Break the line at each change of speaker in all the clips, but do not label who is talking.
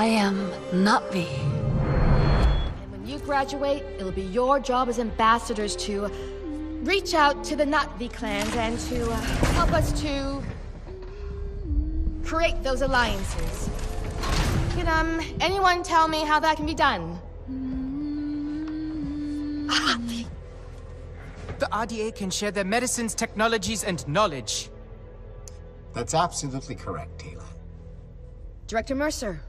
I am Na'vi.
And when you graduate, it'll be your job as ambassadors to reach out to the Na'vi clans and to help us to create those alliances. Can anyone tell me how that can be done?
The RDA can share their medicines, technologies, and knowledge.
That's absolutely correct, Taylor.
Director Mercer,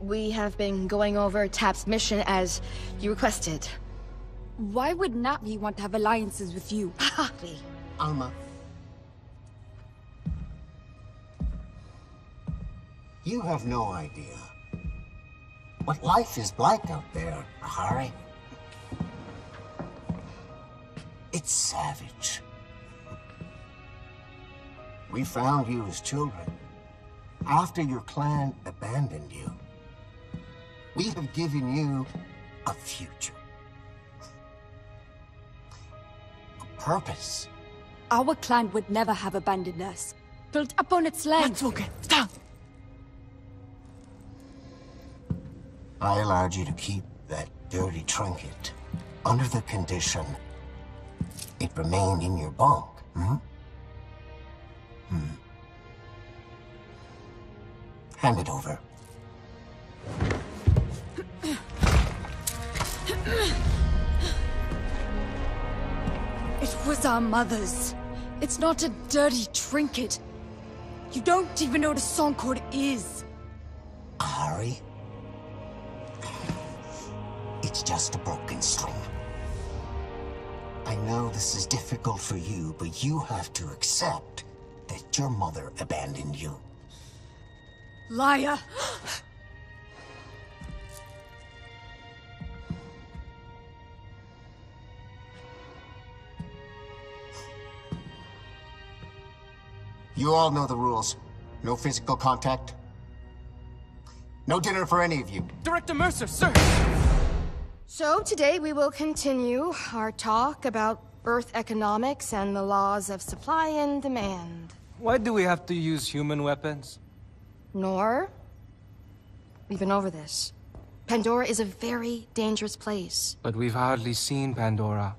we have been going over TAP's mission as you requested.
Why would Na'vi want to have alliances with you?
Alma. You have no idea what life is like out there, Ahari. It's savage. We found you as children after your clan abandoned you. We have given you a future. A purpose.
Our clan would never have abandoned us. Built up on its land.
That's okay. Stop!
I allowed you to keep that dirty trinket under the condition it remained in your bunk, Hand it over.
It was our mother's. It's not a dirty trinket. You don't even know what a song chord is.
Ahari? It's just a broken string. I know this is difficult for you, but you have to accept that your mother abandoned you.
Liar!
You all know the rules. No physical contact. No dinner for any of you.
Director Mercer, sir!
So today we will continue our talk about Earth economics and the laws of supply and demand.
Why do we have to use human weapons?
Nor, we've been over this. Pandora is a very dangerous place.
But we've hardly seen Pandora.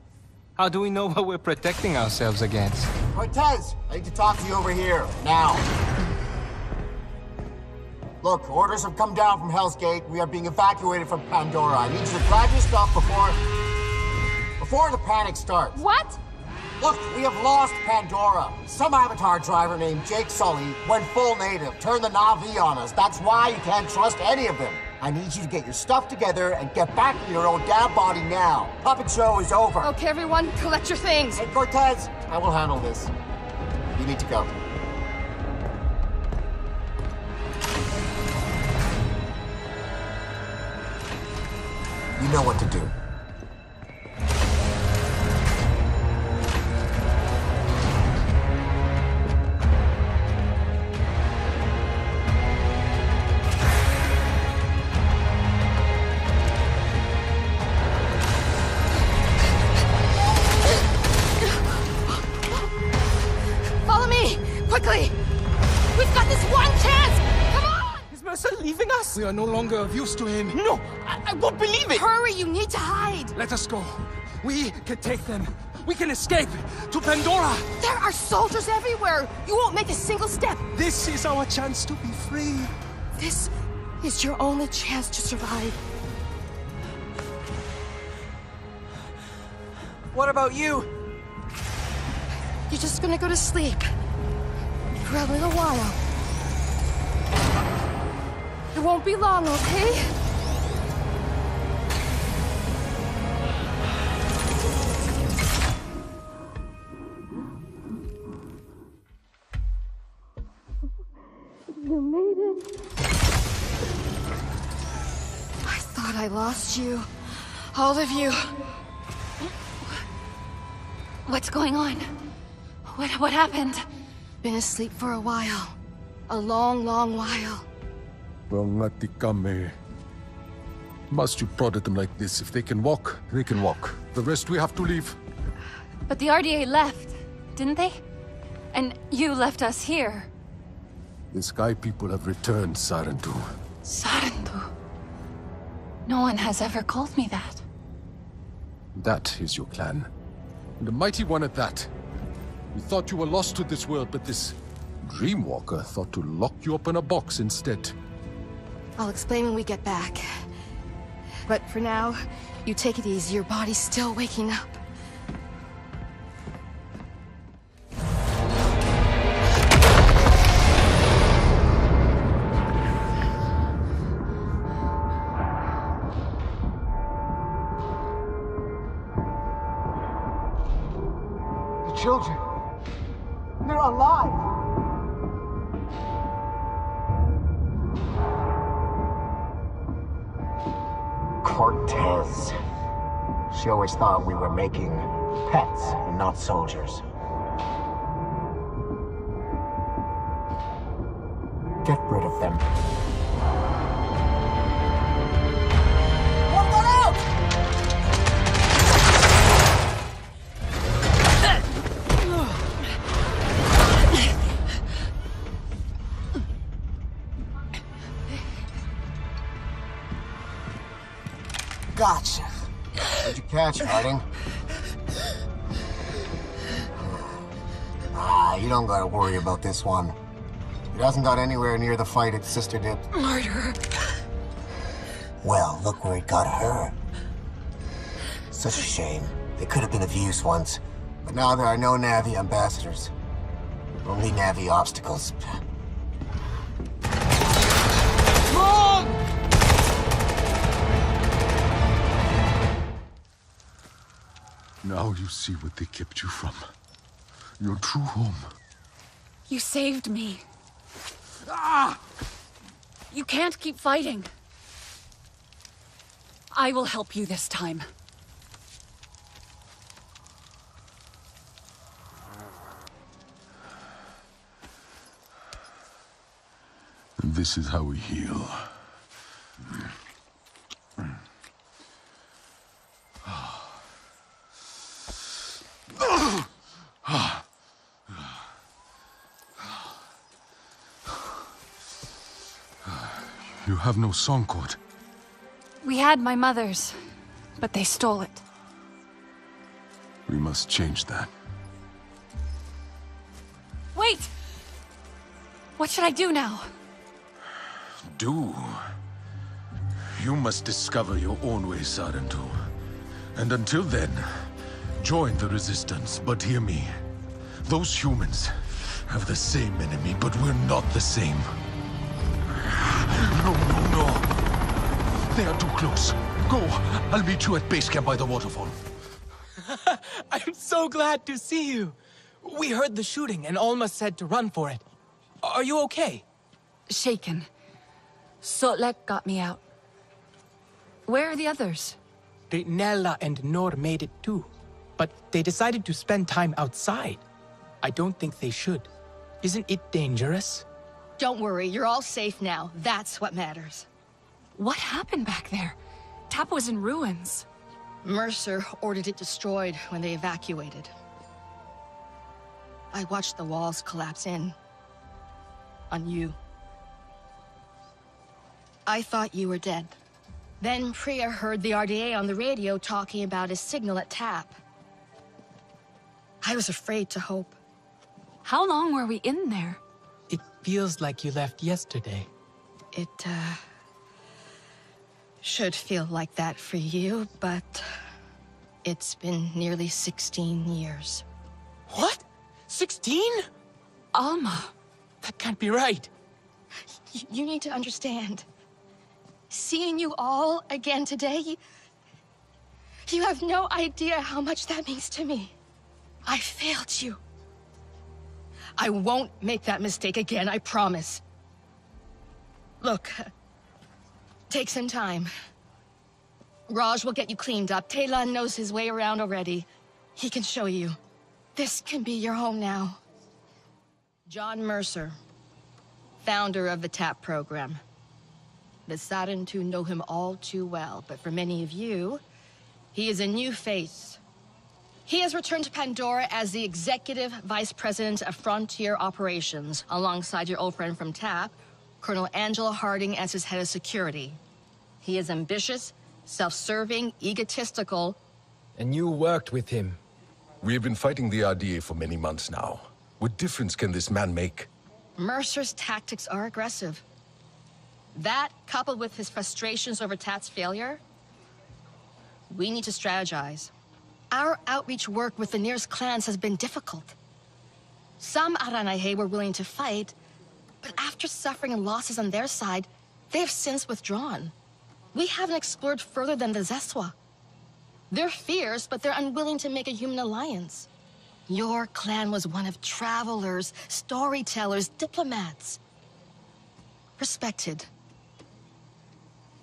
How do we know what we're protecting ourselves against?
Cortez, I need to talk to you over here, now. Look, orders have come down from Hell's Gate. We are being evacuated from Pandora. I need you to grab your stuff before the panic starts.
What?
Look, we have lost Pandora. Some Avatar driver named Jake Sully went full native, turned the Na'vi on us. That's why you can't trust any of them. I need you to get your stuff together and get back in your own damn body now. Puppet show is over.
Okay, everyone, collect your things.
Hey, Cortez, I will handle this. You need to go. You know what to do.
Follow me, quickly. We've got this one chance. Come on!
Is Mercer leaving us?
We are no longer of use to him.
No! I won't believe it!
Hurry, you need to hide.
Let us go. We can take them. We can escape to Pandora.
There are soldiers everywhere. You won't make a single step.
This is our chance to be free.
This is your only chance to survive.
What about you?
You're just gonna go to sleep. For a little while. It won't be long, okay? You made it. I thought I lost you. All of you.
What's going on? What happened?
Been asleep for a while. A long, long while.
Must you prod at them like this? If they can walk, they can walk. The rest we have to leave.
But the RDA left, didn't they? And you left us here.
The Sky people have returned, Sarentu.
Sarentu. No one has ever called me that.
That is your clan. And a mighty one at that. You thought you were lost to this world, but this Dreamwalker thought to lock you up in a box instead.
I'll explain when we get back. But for now, you take it easy. Your body's still waking up.
The children, they're alive. Cortez. She always thought we were making pets and not soldiers. Get rid of them. Look out! Gotcha. What'd you catch, Harding? You don't gotta worry about this one. It hasn't got anywhere near the fight its sister did.
Murder.
Well, look where it got her. Such a shame. They could have been of use once. But now there are no Navi ambassadors. Only Navi obstacles.
Now you see what they kept you from. Your true home.
You saved me. Ah! You can't keep fighting. I will help you this time.
And this is how we heal. You have no song cord.
We had my mother's, but they stole it.
We must change that.
Wait! What should I do now?
Do? You must discover your own way, Sarentu. And until then, join the Resistance. But hear me. Those humans have the same enemy, but we're not the same. No, no, no. They are too close. Go. I'll meet you at base camp by the waterfall.
I'm so glad to see you. We heard the shooting and Alma said to run for it. Are you okay?
Shaken. Sotlek got me out. Where are the others?
Nella and Nor made it too. But they decided to spend time outside. I don't think they should. Isn't it dangerous?
Don't worry, you're all safe now. That's what matters.
What happened back there? Tap was in ruins.
Mercer ordered it destroyed when they evacuated. I watched the walls collapse in. On you. I thought you were dead. Then Priya heard the RDA on the radio talking about a signal at Tap. I was afraid to hope.
How long were we in there?
It feels like you left yesterday.
It, should feel like that for you, but it's been nearly 16 years.
What? 16?
Alma.
That can't be right.
You need to understand. Seeing you all again today, you have no idea how much that means to me. I failed you. I won't make that mistake again, I promise. Look, take some time. Raj will get you cleaned up. Talon knows his way around already. He can show you. This can be your home now. John Mercer, founder of the TAP program. The Sarentu know him all too well, but for many of you, he is a new face. He has returned to Pandora as the Executive Vice President of Frontier Operations, alongside your old friend from TAP, Colonel Angelo Harding as his head of security. He is ambitious, self-serving, egotistical.
And you worked with him.
We have been fighting the RDA for many months now. What difference can this man make?
Mercer's tactics are aggressive. That, coupled with his frustrations over Tat's failure, we need to strategize. Our outreach work with the nearest clans has been difficult. Some Aranahe were willing to fight, but after suffering losses on their side, they have since withdrawn. We haven't explored further than the Zeswa. They're fierce, but they're unwilling to make a human alliance. Your clan was one of travelers, storytellers, diplomats. Respected.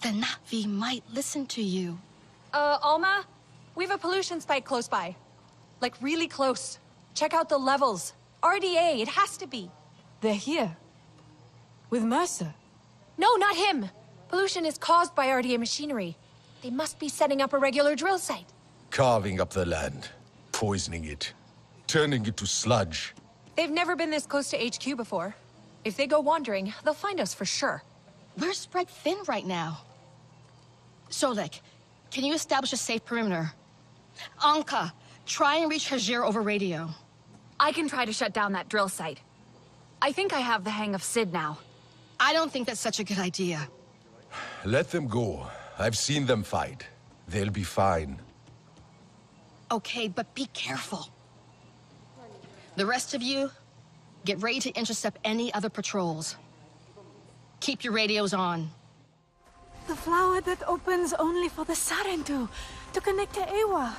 The Na'vi might listen to you.
Alma? We have a pollution spike close by. Like, really close. Check out the levels. RDA, it has to be.
They're here. With Mercer.
No, not him! Pollution is caused by RDA machinery. They must be setting up a regular drill site.
Carving up the land, poisoning it, turning it to sludge.
They've never been this close to HQ before. If they go wandering, they'll find us for sure.
We're spread thin right now. Solek, can you establish a safe perimeter? Anka, try and reach Hajir over radio.
I can try to shut down that drill site. I think I have the hang of Sid now.
I don't think that's such a good idea.
Let them go. I've seen them fight. They'll be fine.
Okay, but be careful. The rest of you, get ready to intercept any other patrols. Keep your radios on.
The flower that opens only for the Sarentu to connect to Ewa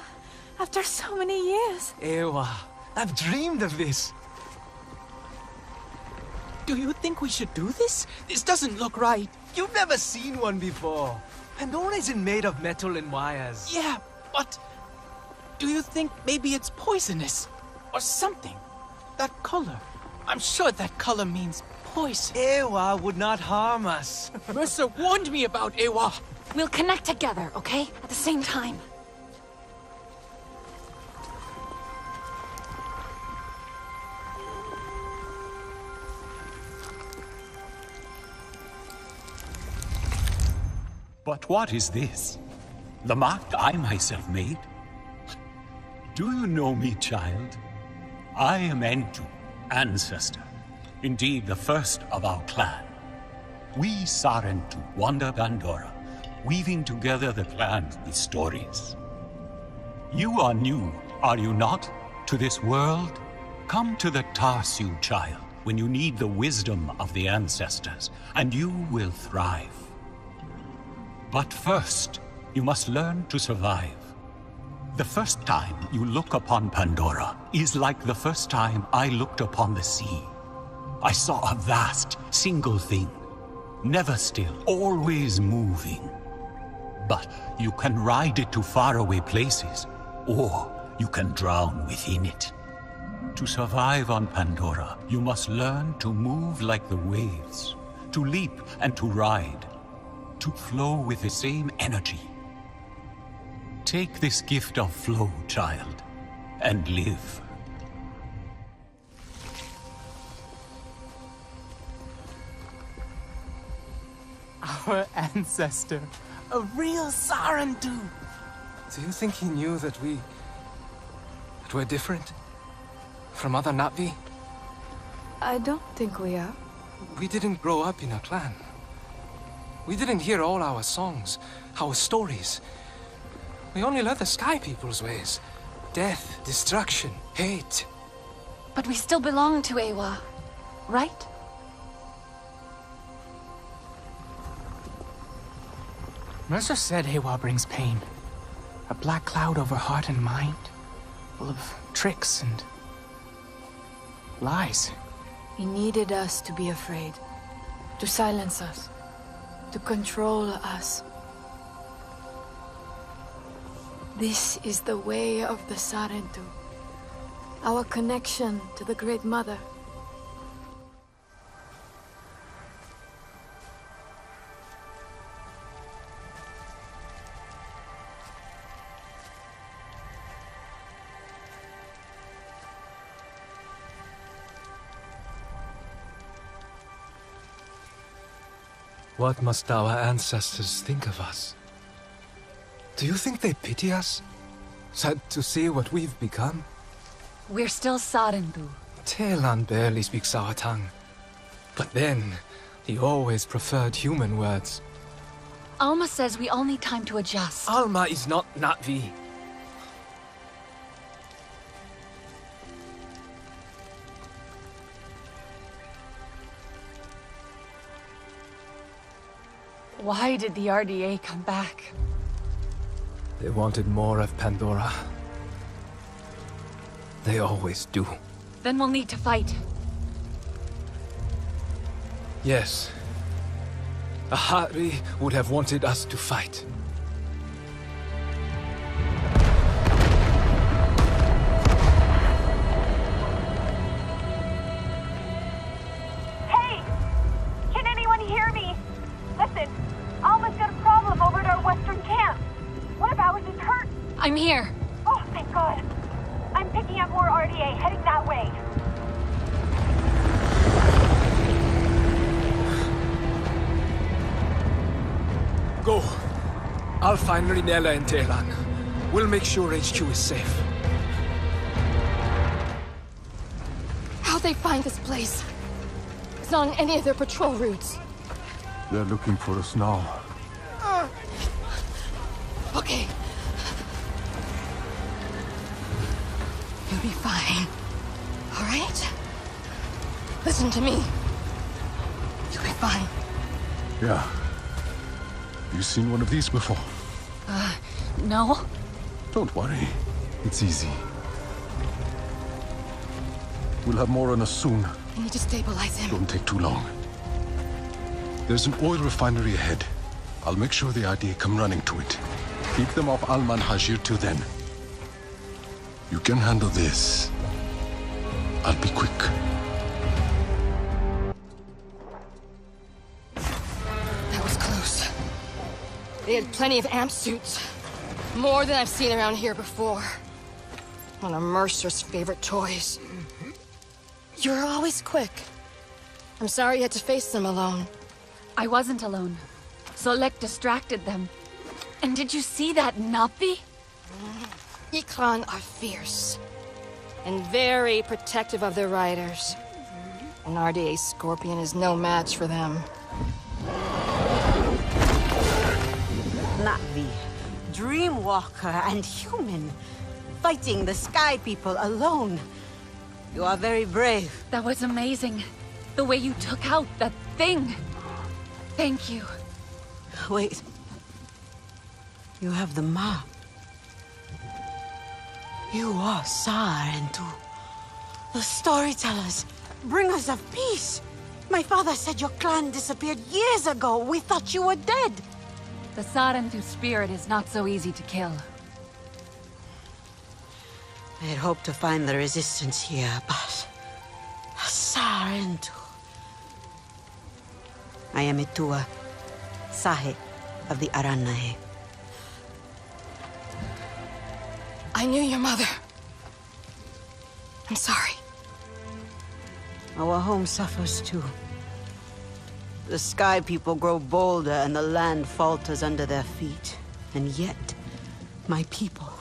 after so many years.
Ewa, I've dreamed of this. Do you think we should do this? This doesn't look right.
You've never seen one before. Pandora isn't made of metal and wires.
Yeah, but do you think maybe it's poisonous? Or something? That color. I'm sure that color means poison.
Ewa would not harm us.
Mercer warned me about Ewa.
We'll connect together, okay? At the same time.
But what is this? The mark I myself made? Do you know me, child? I am Entu, ancestor. Indeed, the first of our clan. We Sarentu wander Pandora, weaving together the clan with stories. You are new, are you not, to this world? Come to the Tarsu, child, when you need the wisdom of the ancestors, and you will thrive. But first, you must learn to survive. The first time you look upon Pandora is like the first time I looked upon the sea. I saw a vast, single thing, never still, always moving. But you can ride it to faraway places, or you can drown within it. To survive on Pandora, you must learn to move like the waves, to leap and to ride, to flow with the same energy. Take this gift of flow, child, and live.
Our ancestor. A real Sarentu.
Do you think he knew that we're different? From other Na'vi?
I don't think we are.
We didn't grow up in a clan. We didn't hear all our songs, our stories. We only learned the Sky People's ways. Death, destruction, hate.
But we still belong to Ewa, right?
Mercer said Ewa brings pain. A black cloud over heart and mind, full of tricks and lies.
He needed us to be afraid, to silence us, to control us. This is the way of the Sarentu, our connection to the Great Mother.
What must our ancestors think of us? Do you think they pity us? Sad to see what we've become?
We're still Sarentu.
Telan barely speaks our tongue. But then, he always preferred human words.
Alma says we all need time to adjust.
Alma is not Na'vi.
Why did the RDA come back?
They wanted more of Pandora. They always do.
Then we'll need to fight.
Yes. Ahari would have wanted us to fight.
Hey! Can anyone hear me? Listen, Alma's got a problem over at our western camp. One of ours is hurt.
I'm here.
Oh, thank God. I'm picking up more RDA, heading that way.
Go. I'll find Rinella and Telan. We'll make sure HQ is safe.
How'd they find this place? It's not on any of their patrol routes.
They're looking for us now.
Okay. You'll be fine. All right? Listen to me. You'll be fine.
Yeah. You seen one of these before?
No?
Don't worry. It's easy. We'll have more on us soon.
I need to stabilize him.
Don't take too long. There's an oil refinery ahead. I'll make sure the idea come running to it. Keep them off Alman Hajir till then. You can handle this. I'll be quick.
That was close. They had plenty of amp suits. More than I've seen around here before. One of Mercer's favorite toys. You were always quick. I'm sorry you had to face them alone.
I wasn't alone. Solek distracted them. And did you see that Napi?
Ikran are fierce. And very protective of their riders. An RDA Scorpion is no match for them.
Na'vi, Dreamwalker and human, fighting the Sky People alone. You are very brave.
That was amazing. The way you took out that thing. Thank you.
Wait. You have the map. You are Sarentu. The storytellers, bringers of peace. My father said your clan disappeared years ago. We thought you were dead.
The Sarentu spirit is not so easy to kill.
I had hoped to find the resistance here, but... Sarentu. I am Itua, Sahe of the Aranahe.
I knew your mother. I'm sorry.
Our home suffers too. The Sky People grow bolder and the land falters under their feet. And yet, my people,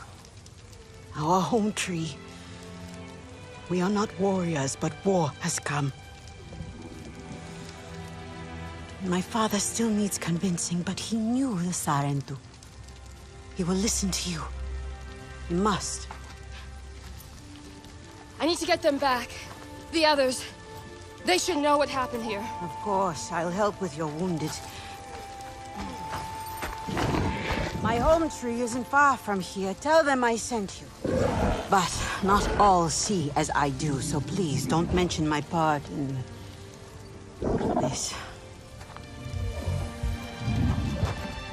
our home tree, we are not warriors, but war has come. My father still needs convincing, but he knew the Sarentu. He will listen to you. He must.
I need to get them back. The others. They should know what happened here.
Of course, I'll help with your wounded. My home tree isn't far from here. Tell them I sent you. But not all see as I do, so please don't mention my part in this.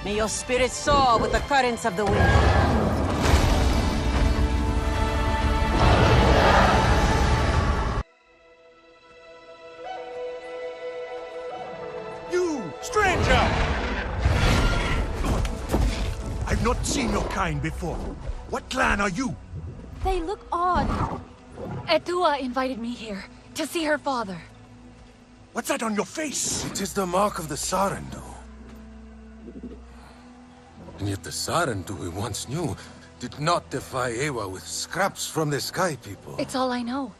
May your spirit soar with the currents of the wind.
Stranger! I've not seen your kind before. What clan are you?
They look odd. Etua invited me here to see her father.
What's that on your face?
It is the mark of the Sarentu.
And yet the Sarentu we once knew did not defy Ewa with scraps from the Sky People.
It's all I know.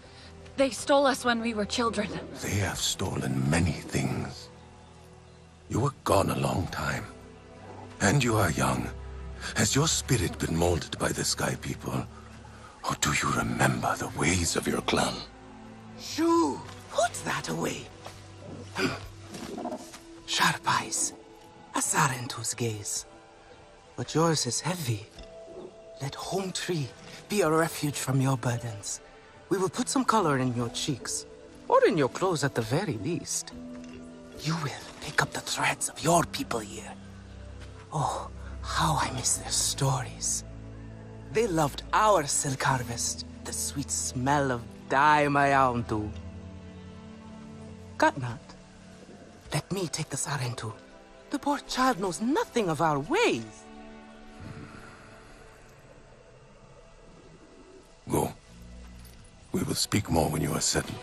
They stole us when we were children.
They have stolen many things. You were gone a long time. And you are young. Has your spirit been molded by the Sky People? Or do you remember the ways of your clan?
Shoo! Put that away. Sharp eyes. A Sarentu's gaze. But yours is heavy. Let Home Tree be a refuge from your burdens. We will put some color in your cheeks, or in your clothes at the very least. You will pick up the threads of your people here. Oh, how I miss their stories. They loved our silk harvest, the sweet smell of dye mayauntu. Katnat, let me take the Sarentu. The poor child knows nothing of our ways.
Go. We will speak more when you are settled.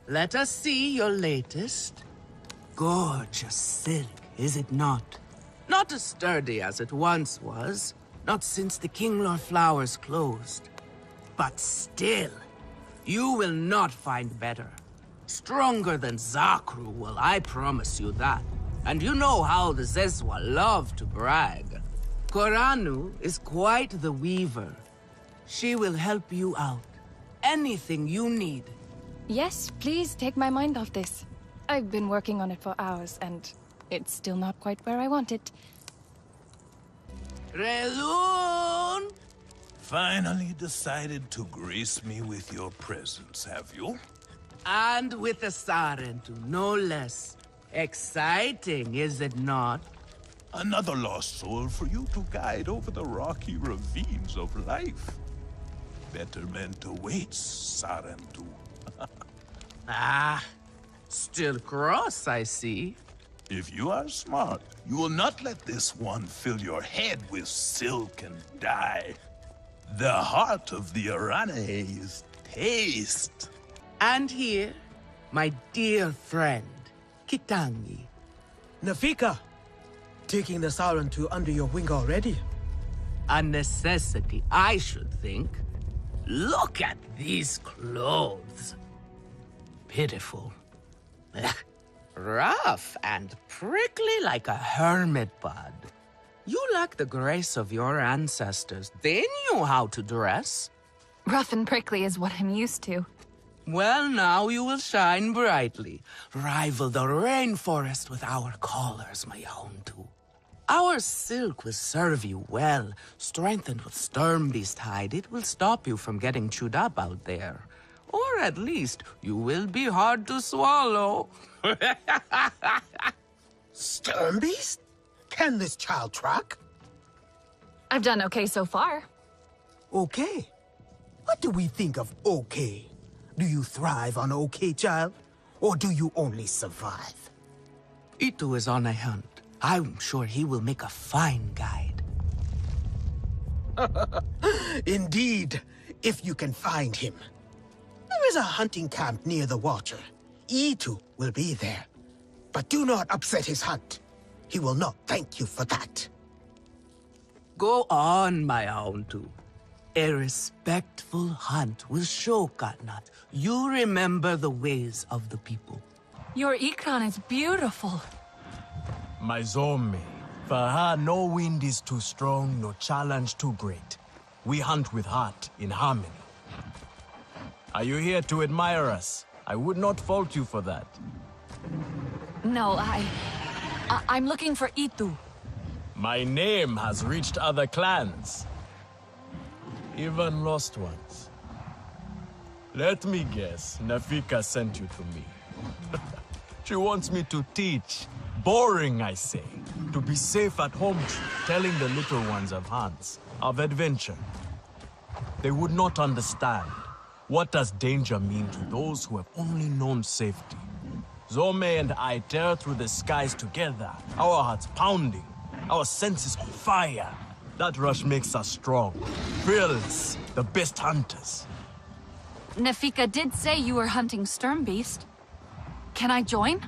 Let us see your latest. Gorgeous silk, is it not? Not as sturdy as it once was. Not since the Kinglor flowers closed. But still, you will not find better. Stronger than Zakru will, I promise you that. And you know how the Zezwa love to brag. Koranu is quite the weaver. She will help you out. Anything you need.
Yes, please take my mind off this. I've been working on it for hours, and it's still not quite where I want it.
Relun!
Finally decided to grace me with your presence, have you?
And with the Sarentu, no less. Exciting, is it not?
Another lost soul for you to guide over the rocky ravines of life. Betterment awaits, Sarentu.
Ah, still cross, I see.
If you are smart, you will not let this one fill your head with silk and dye. The heart of the Arane is taste.
And here, my dear friend, Kitangi.
Nafika, taking the Sarentu under your wing already.
A necessity, I should think. Look at these clothes. Pitiful. Rough and prickly like a hermit bud. You lack the grace of your ancestors. They knew how to dress.
Rough and prickly is what I'm used to.
Well, now you will shine brightly. Rival the rainforest with our collars, my own too. Our silk will serve you well. Strengthened with Sturmbeast hide, it will stop you from getting chewed up out there. Or at least, you will be hard to swallow.
Sturmbeast? Can this child track?
I've done okay so far.
Okay. What do we think of okay? Do you thrive on okay, child? Or do you only survive?
Itu is on a hunt. I'm sure he will make a fine guide.
Indeed, if you can find him. There is a hunting camp near the Watcher. Itu will be there. But do not upset his hunt. He will not thank you for that.
Go on, my own two. A respectful hunt will show Katnat you remember the ways of the people.
Your Ikran is beautiful.
My Zome, for her no wind is too strong, no challenge too great. We hunt with heart, in harmony. Are you here to admire us? I would not fault you for that.
No, I'm looking for Itu.
My name has reached other clans. Even lost ones. Let me guess, Nafika sent you to me. She wants me to teach. Boring, I say. To be safe at home, telling the little ones of Hans, of adventure. They would not understand. What does danger mean to those who have only known safety? Zome and I tear through the skies together, our hearts pounding, our senses on fire. That rush makes us strong, fearless, the best hunters.
Nafika did say you were hunting Sturmbeast.
Can I join?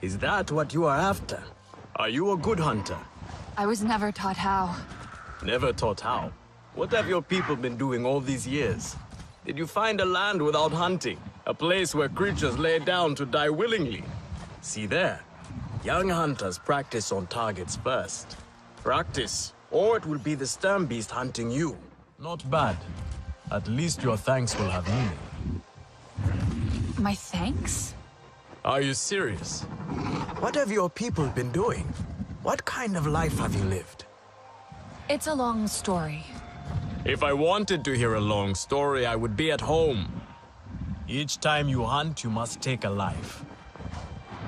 Is that what you are after? Are you a good hunter?
I was never taught how.
Never taught how? What have your people been doing all these years? Did you find a land without hunting? A place where creatures lay down to die willingly? See there. Young hunters practice on targets first. Practice, or it will be the stern beast hunting you. Not bad. At least your thanks will have meaning.
My thanks?
Are you serious? What have your people been doing? What kind of life have you lived?
It's a long story.
If I wanted to hear a long story, I would be at home. Each time you hunt, you must take a life.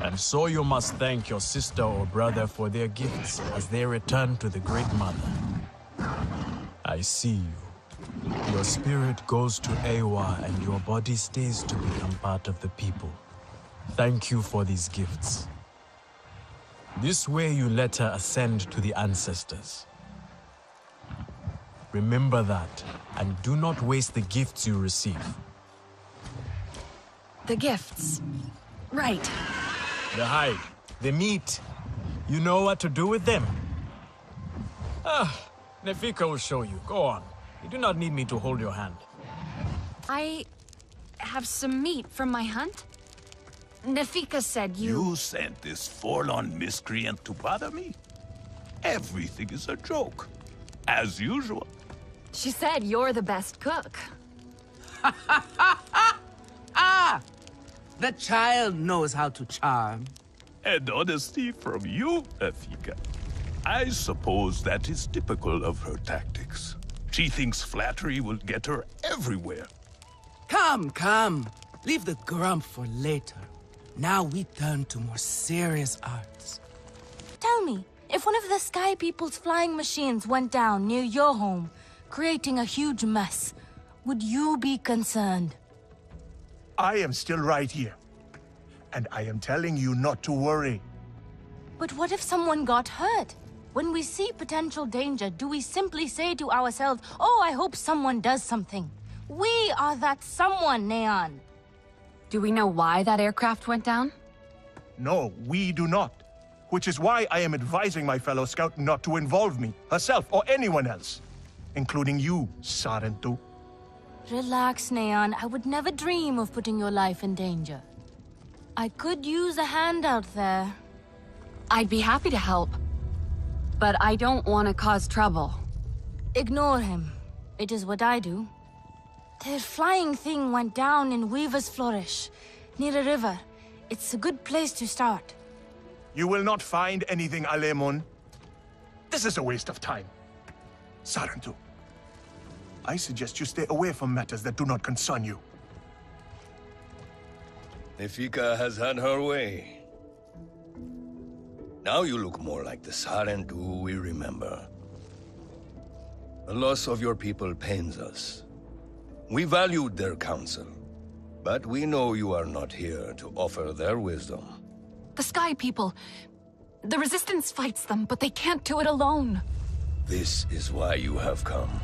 And so you must thank your sister or brother for their gifts as they return to the Great Mother. I see you. Your spirit goes to Ewa and your body stays to become part of the people. Thank you for these gifts. This way you let her ascend to the ancestors. Remember that, and do not waste the gifts you receive.
The gifts. Right.
The hide, the meat. You know what to do with them? Nefika will show you. Go on. You do not need me to hold your hand.
I have some meat from my hunt. Nefika said you...
You sent this forlorn miscreant to bother me? Everything is a joke. As usual.
She said you're the best cook.
The child knows how to charm.
And honesty from you, Nefika. I suppose that is typical of her tactics. She thinks flattery will get her everywhere.
Come. Leave the grump for later. Now we turn to more serious arts.
Tell me, if one of the Sky People's flying machines went down near your home, creating a huge mess, would you be concerned?
I am still right here. And I am telling you not to worry.
But what if someone got hurt? When we see potential danger, do we simply say to ourselves, oh, I hope someone does something? We are that someone, Neon.
Do we know why that aircraft went down?
No, we do not. Which is why I am advising my fellow scout not to involve me, herself, or anyone else. Including you, Sarentu.
Relax, Neon. I would never dream of putting your life in danger. I could use a hand out there.
I'd be happy to help. But I don't want to cause trouble.
Ignore him. It is what I do. The flying thing went down in Weaver's Flourish, near a river. It's a good place to start.
You will not find anything, Alemon. This is a waste of time. Sarentu, I suggest you stay away from matters that do not concern you.
Nefika has had her way. Now you look more like the Sarentu we remember. The loss of your people pains us. We valued their counsel, but we know you are not here to offer their wisdom.
The Sky People... The Resistance fights them, but they can't do it alone.
This is why you have come.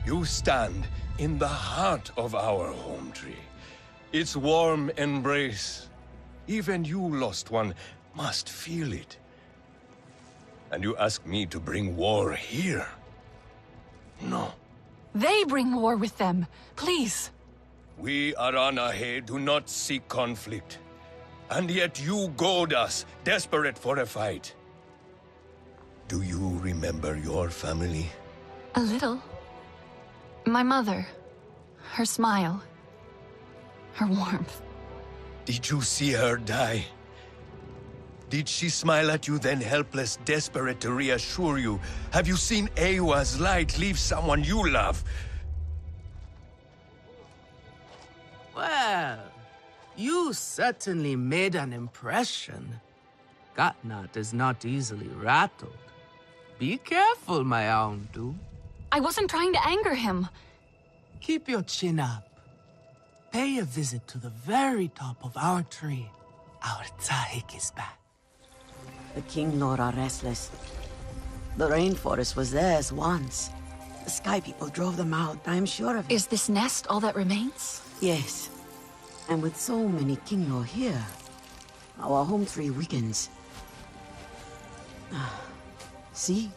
You stand in the heart of our home tree. Its warm embrace. Even you, lost one, must feel it. And you ask me to bring war here? No.
They bring war with them. Please.
We Aranahe do not seek conflict. And yet you goad us, desperate for a fight. Do you remember your family?
A little. My mother. Her smile. Her warmth.
Did you see her die? Did she smile at you then helpless, desperate to reassure you? Have you seen Ewa's light leave someone you love?
Well, you certainly made an impression. Gatnat is not easily rattled. Be careful, my Aundu.
I wasn't trying to anger him.
Keep your chin up. Pay a visit to the very top of our tree. Our Tsahik is back.
The King Lord are restless. The rainforest was theirs once. The Sky People drove them out, I'm sure of it.
Is this nest all that remains?
Yes. And with so many King Lord here, our home tree weakens. See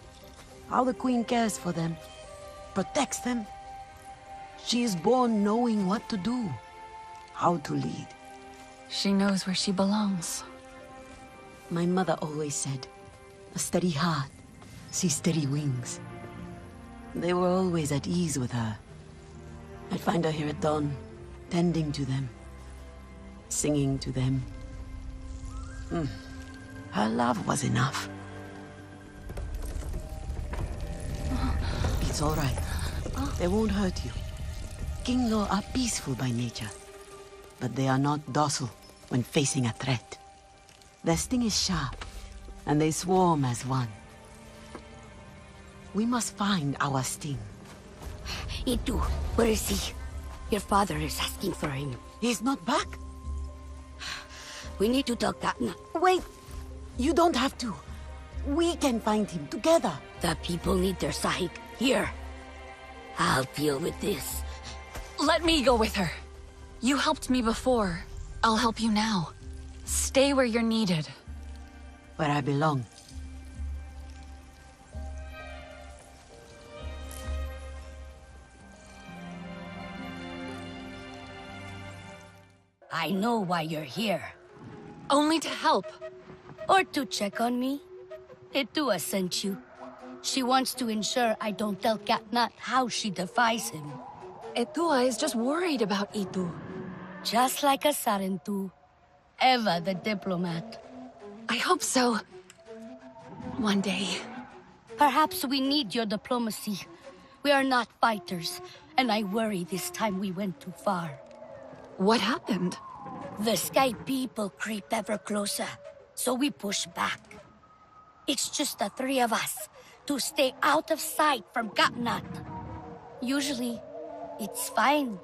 how the queen cares for them, protects them. She is born knowing what to do, how to lead.
She knows where she belongs.
My mother always said, a steady heart sees steady wings. They were always at ease with her. I'd find her here at dawn, tending to them, singing to them. Her love was enough. It's all right. They won't hurt you. Kinglo are peaceful by nature, but they are not docile when facing a threat. Their sting is sharp, and they swarm as one. We must find our sting.
Itu, where is he? Your father is asking for him.
He's not back?
We need to tell Katna.
Wait! You don't have to. We can find him together.
The people need their sahib. Here. I'll deal with this.
Let me go with her. You helped me before. I'll help you now. Stay where you're needed.
Where I belong.
I know why you're here.
Only to help.
Or to check on me. Itua sent you. She wants to ensure I don't tell Katnat how she defies him.
Itua is just worried about Itu.
Just like a Sarentu. Eva the diplomat.
I hope so. One day.
Perhaps we need your diplomacy. We are not fighters, and I worry this time we went too far.
What happened?
The Sky people creep ever closer, so we push back. It's just the three of us, to stay out of sight from Katnat. Usually, it's fine.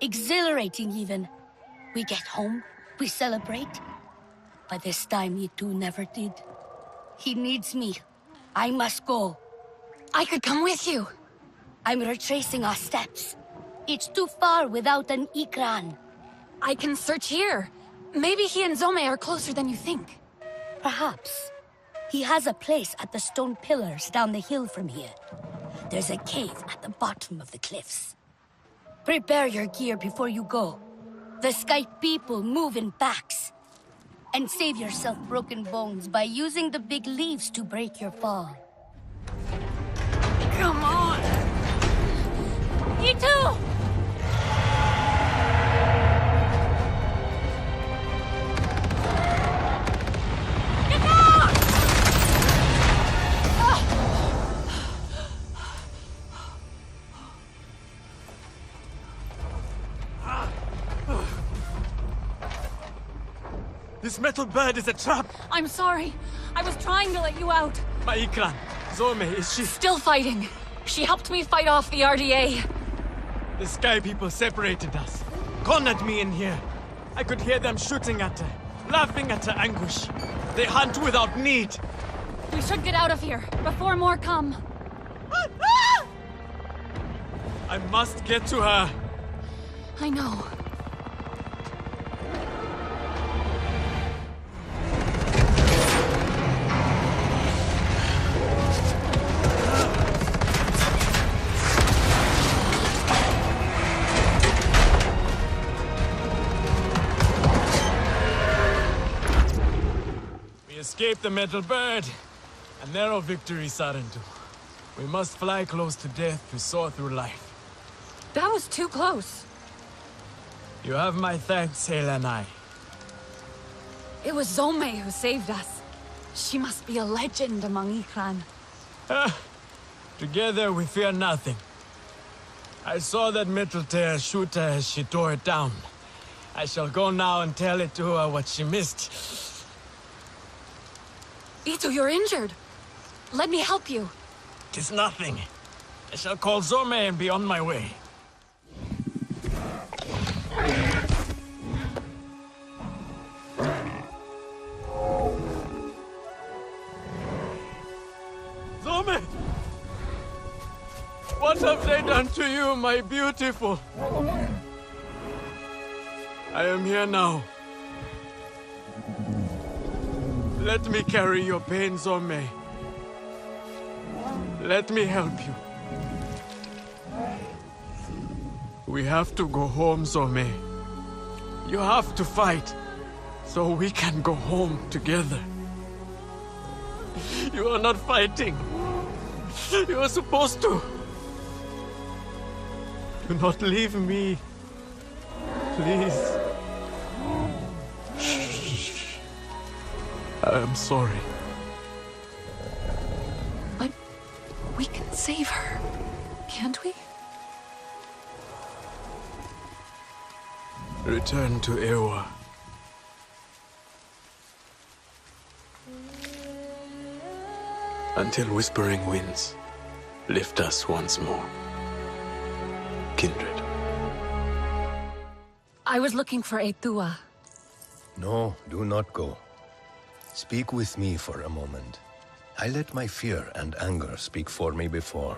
Exhilarating even. We get home, we celebrate. But this time, Itu never did. He needs me. I must go.
I could come with you.
I'm retracing our steps. It's too far without an Ikran.
I can search here. Maybe he and Zome are closer than you think.
Perhaps. He has a place at the stone pillars down the hill from here. There's a cave at the bottom of the cliffs. Prepare your gear before you go. The Sky people move in packs. And save yourself broken bones by using the big leaves to break your fall.
Come on!
Itu!
This metal bird is a trap!
I'm sorry. I was trying to let you out.
My Ikran, Zorme, is she...
Still fighting. She helped me fight off the RDA.
The Sky people separated us. Cornered me in here. I could hear them shooting at her, laughing at her anguish. They hunt without need.
We should get out of here, before more come.
I must get to her.
I know.
Escape the metal bird. A narrow victory, Sarentu. We must fly close to death to soar through life.
That was too close.
You have my thanks, Helenai.
It was Zome who saved us. She must be a legend among Ikran.
Together we fear nothing. I saw that metal tear shoot her as she tore it down. I shall go now and tell it to her what she missed.
Itu, you're injured. Let me help you.
'Tis nothing. I shall call Zorme and be on my way. Zorme! What have they done to you, my beautiful? I am here now. Let me carry your pain, Zome. Let me help you. We have to go home, Zome. You have to fight, so we can go home together. You are not fighting. You are supposed to. Do not leave me. Please. Shh. I am sorry.
But we can save her, can't we?
Return to Ewa. Until Whispering Winds lift us once more. Kindred.
I was looking for Etua.
No, do not go. Speak with me for a moment. I let my fear and anger speak for me before,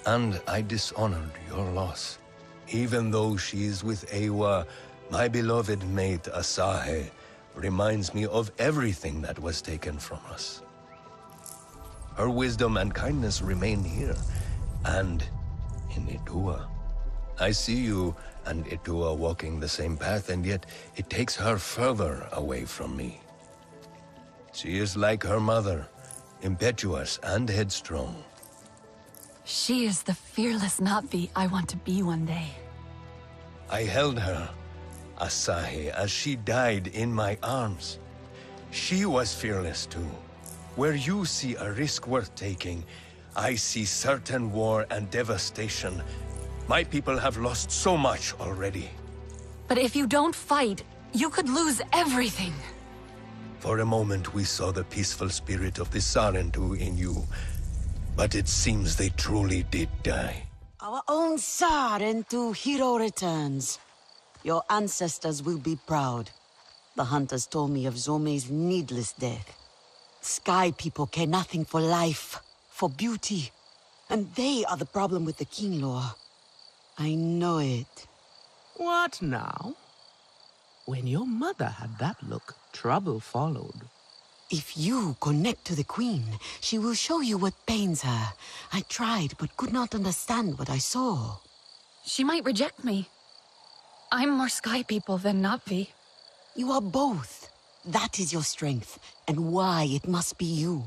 and I dishonored your loss. Even though she is with Ewa, my beloved mate Asahe reminds me of everything that was taken from us. Her wisdom and kindness remain here, and in Etua. I see you and Etua walking the same path, and yet it takes her further away from me. She is like her mother, impetuous and headstrong.
She is the fearless Navi I want to be one day.
I held her, Asahi, as she died in my arms. She was fearless too. Where you see a risk worth taking, I see certain war and devastation. My people have lost so much already.
But if you don't fight, you could lose everything.
For a moment we saw the peaceful spirit of the Sarentu in you, but it seems they truly did die.
Our own Sarentu hero returns. Your ancestors will be proud. The hunters told me of Zome's needless death. Sky people care nothing for life, for beauty. And they are the problem with the King Law. I know it.
What now? When your mother had that look, trouble followed.
If you connect to the Queen, she will show you what pains her. I tried, but could not understand what I saw.
She might reject me. I'm more Sky people than Navi.
You are both. That is your strength, and why it must be you.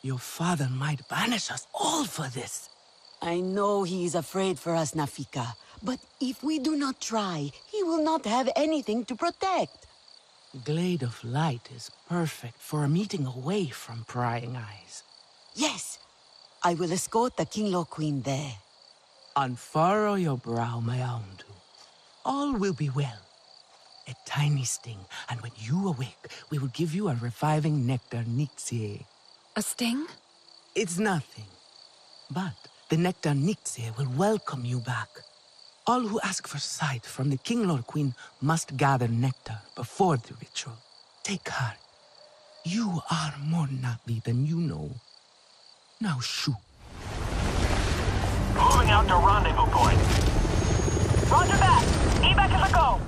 Your father might banish us all for this.
I know he is afraid for us, Nafika. But if we do not try, he will not have anything to protect.
Glade of Light is perfect for a meeting away from prying eyes.
Yes, I will escort the King Law Queen there.
Unfurrow your brow, Mayaundu. All will be well. A tiny sting, and when you awake, we will give you a reviving nectar Nixie.
A sting?
It's nothing. But the nectar Nixie will welcome you back. All who ask for sight from the King Lord Queen must gather nectar before the ritual. Take heart. You are more Navi than you know. Now shoot.
Moving out to rendezvous point. Roger that. Evac is a go.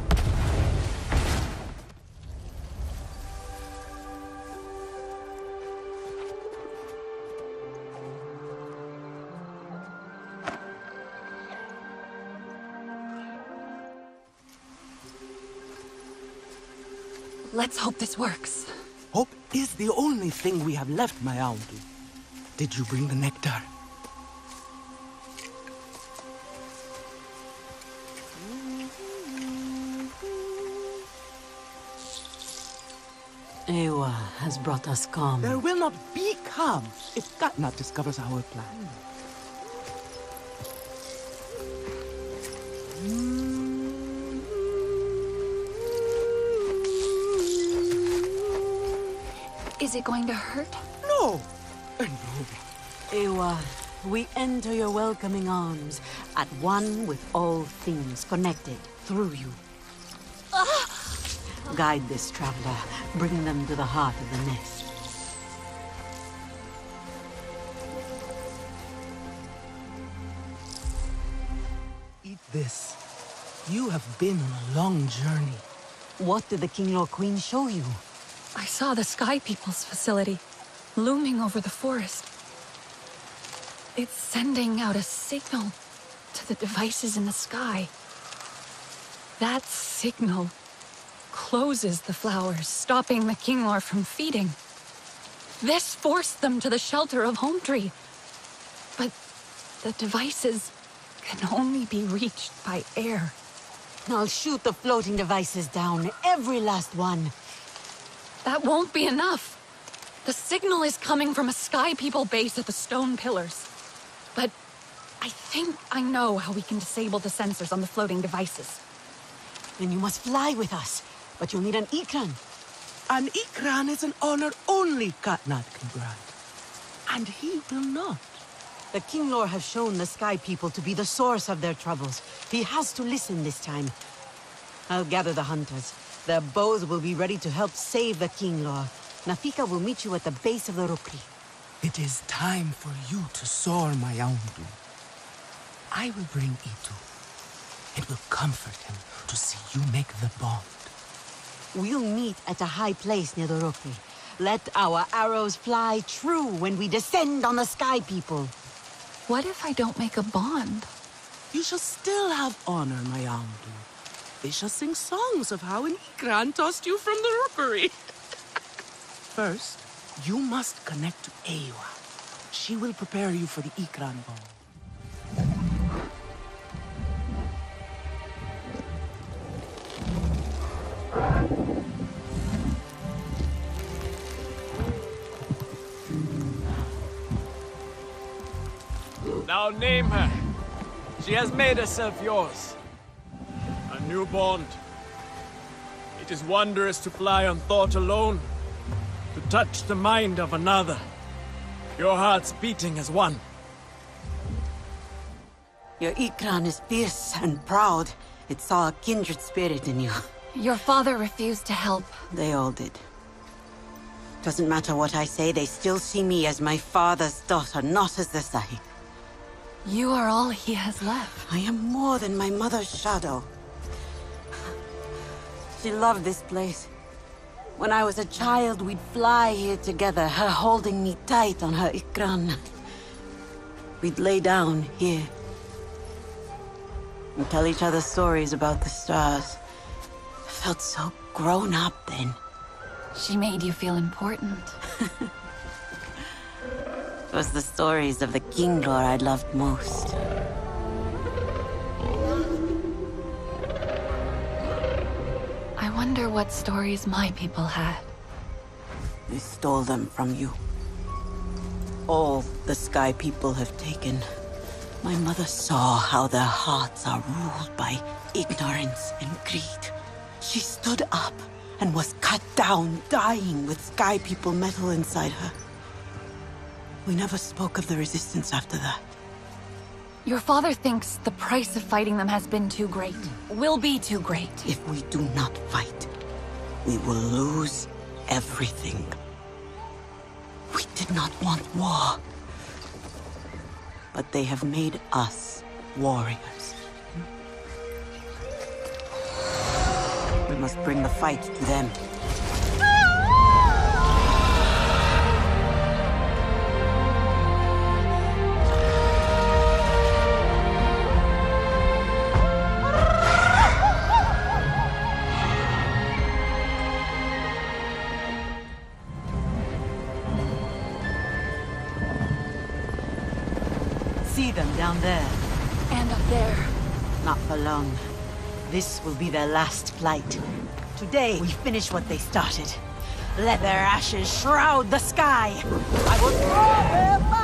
Let's hope this works.
Hope is the only thing we have left, Mayaundu. Did you bring the nectar?
Ewa has brought us calm.
There will not be calm if Katnat discovers our plan.
Is it going to hurt?
No!
Ewa, we enter your welcoming arms, at one with all things connected through you. Guide this traveler, bring them to the heart of the nest.
Eat this. You have been on a long journey.
What did the King Lord Queen show you?
I saw the Sky People's facility, looming over the forest. It's sending out a signal to the devices in the sky. That signal closes the flowers, stopping the Kinglor from feeding. This forced them to the shelter of Home Tree. But the devices can only be reached by air.
I'll shoot the floating devices down, every last one.
That won't be enough. The signal is coming from a Sky People base at the stone pillars. But I think I know how we can disable the sensors on the floating devices.
Then you must fly with us. But you'll need an ikran.
An ikran is an honor only Katnat can grant. And he will not.
The Kinglor have shown the Sky People to be the source of their troubles. He has to listen this time. I'll gather the hunters. Their bows will be ready to help save the Kinglor. Nafika will meet you at the base of the Rukri.
It is time for you to soar, my Aundu. I will bring Itu. It will comfort him to see you make the bond.
We'll meet at a high place near the Rukri. Let our arrows fly true when we descend on the Sky People.
What if I don't make a bond?
You shall still have honor, my Aundu. They shall sing songs of how an ikran tossed you from the rookery. First, you must connect to Ewa. She will prepare you for the ikran ball.
Now name her. She has made herself yours. A new bond. It is wondrous to fly on thought alone, to touch the mind of another. Your hearts beating as one.
Your ikran is fierce and proud. It saw a kindred spirit in you.
Your father refused to help.
They all did. Doesn't matter what I say, they still see me as my father's daughter, not as the Sahib.
You are all he has left.
I am more than my mother's shadow. She loved this place. When I was a child, we'd fly here together, her holding me tight on her ikran. We'd lay down here and tell each other stories about the stars. I felt so grown up then.
She made you feel important.
It was the stories of the Kinglor I loved most.
I wonder what stories my people had.
They stole them from you. All the Sky People have taken. My mother saw how their hearts are ruled by ignorance and greed. She stood up and was cut down, dying with Sky People metal inside her. We never spoke of the resistance after that.
Your father thinks the price of fighting them has been too great. Will be too great.
If we do not fight, we will lose everything. We did not want war. But they have made us warriors. We must bring the fight to them. See them down there.
And up there.
Not for long. This will be their last flight. Today, we finish what they started. Let their ashes shroud the sky. I will throw their fire!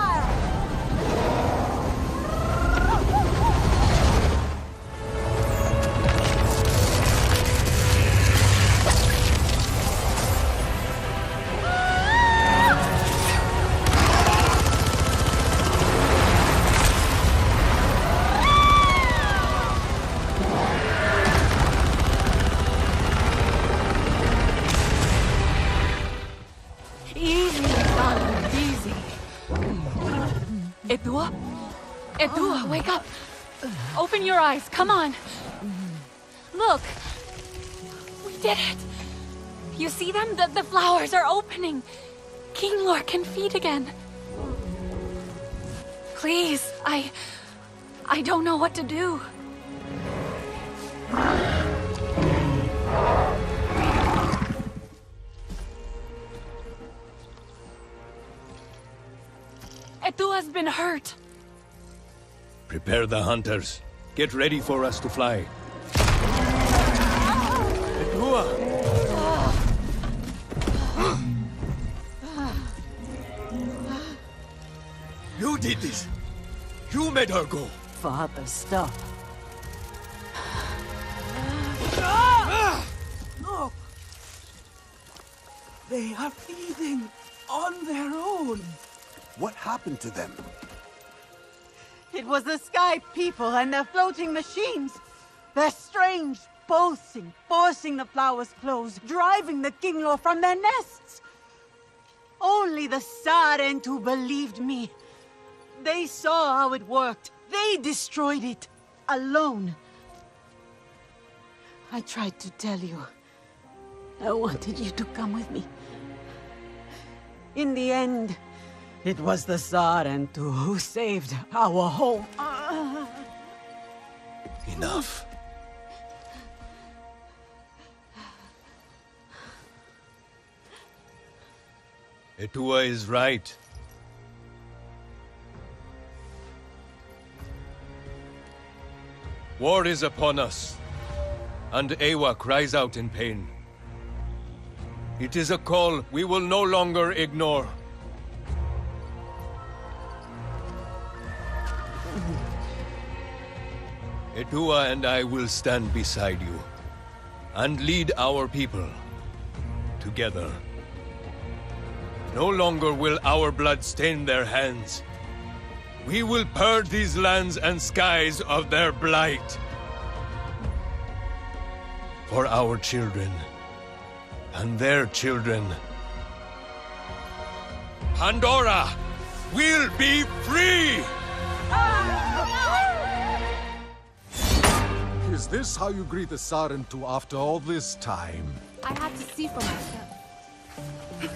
Edua, wake up! Open your eyes, come on! Look! We did it! You see them? The flowers are opening. King Lord can feed again. Please, I don't know what to do. Etua's been hurt.
Prepare the hunters. Get ready for us to fly. Etua! You did this! You made her go!
Father, stop.
No! They are feeding on their own.
What happened to them?
It was the Sky People and their floating machines. Their strange boasting, forcing the flowers close, driving the Kinglor from their nests. Only the Sarentu believed me. They saw how it worked. They destroyed it. Alone. I tried to tell you. I wanted you to come with me. In the end, it was the Sarentu who saved our home.
Enough. Etua is right. War is upon us, and Ewa cries out in pain. It is a call we will no longer ignore. Etua and I will stand beside you, and lead our people together. No longer will our blood stain their hands. We will purge these lands and skies of their blight. For our children, and their children. Pandora will be free!
Is this how you greet the Sarentu after all this time?
I had to see for myself.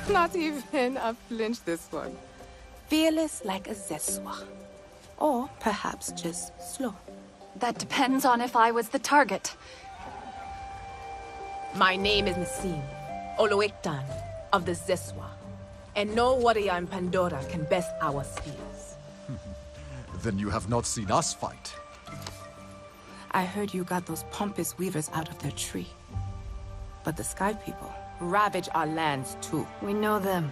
Not even a flinch, this one. Fearless like a Zeswa. Or perhaps just slow.
That depends on if I was the target.
My name is Nassim, Oloektan of the Zeswa. And no warrior in Pandora can best our spears.
Then you have not seen us fight.
I heard you got those pompous weavers out of their tree. But the Sky People ravage our lands too.
We know them.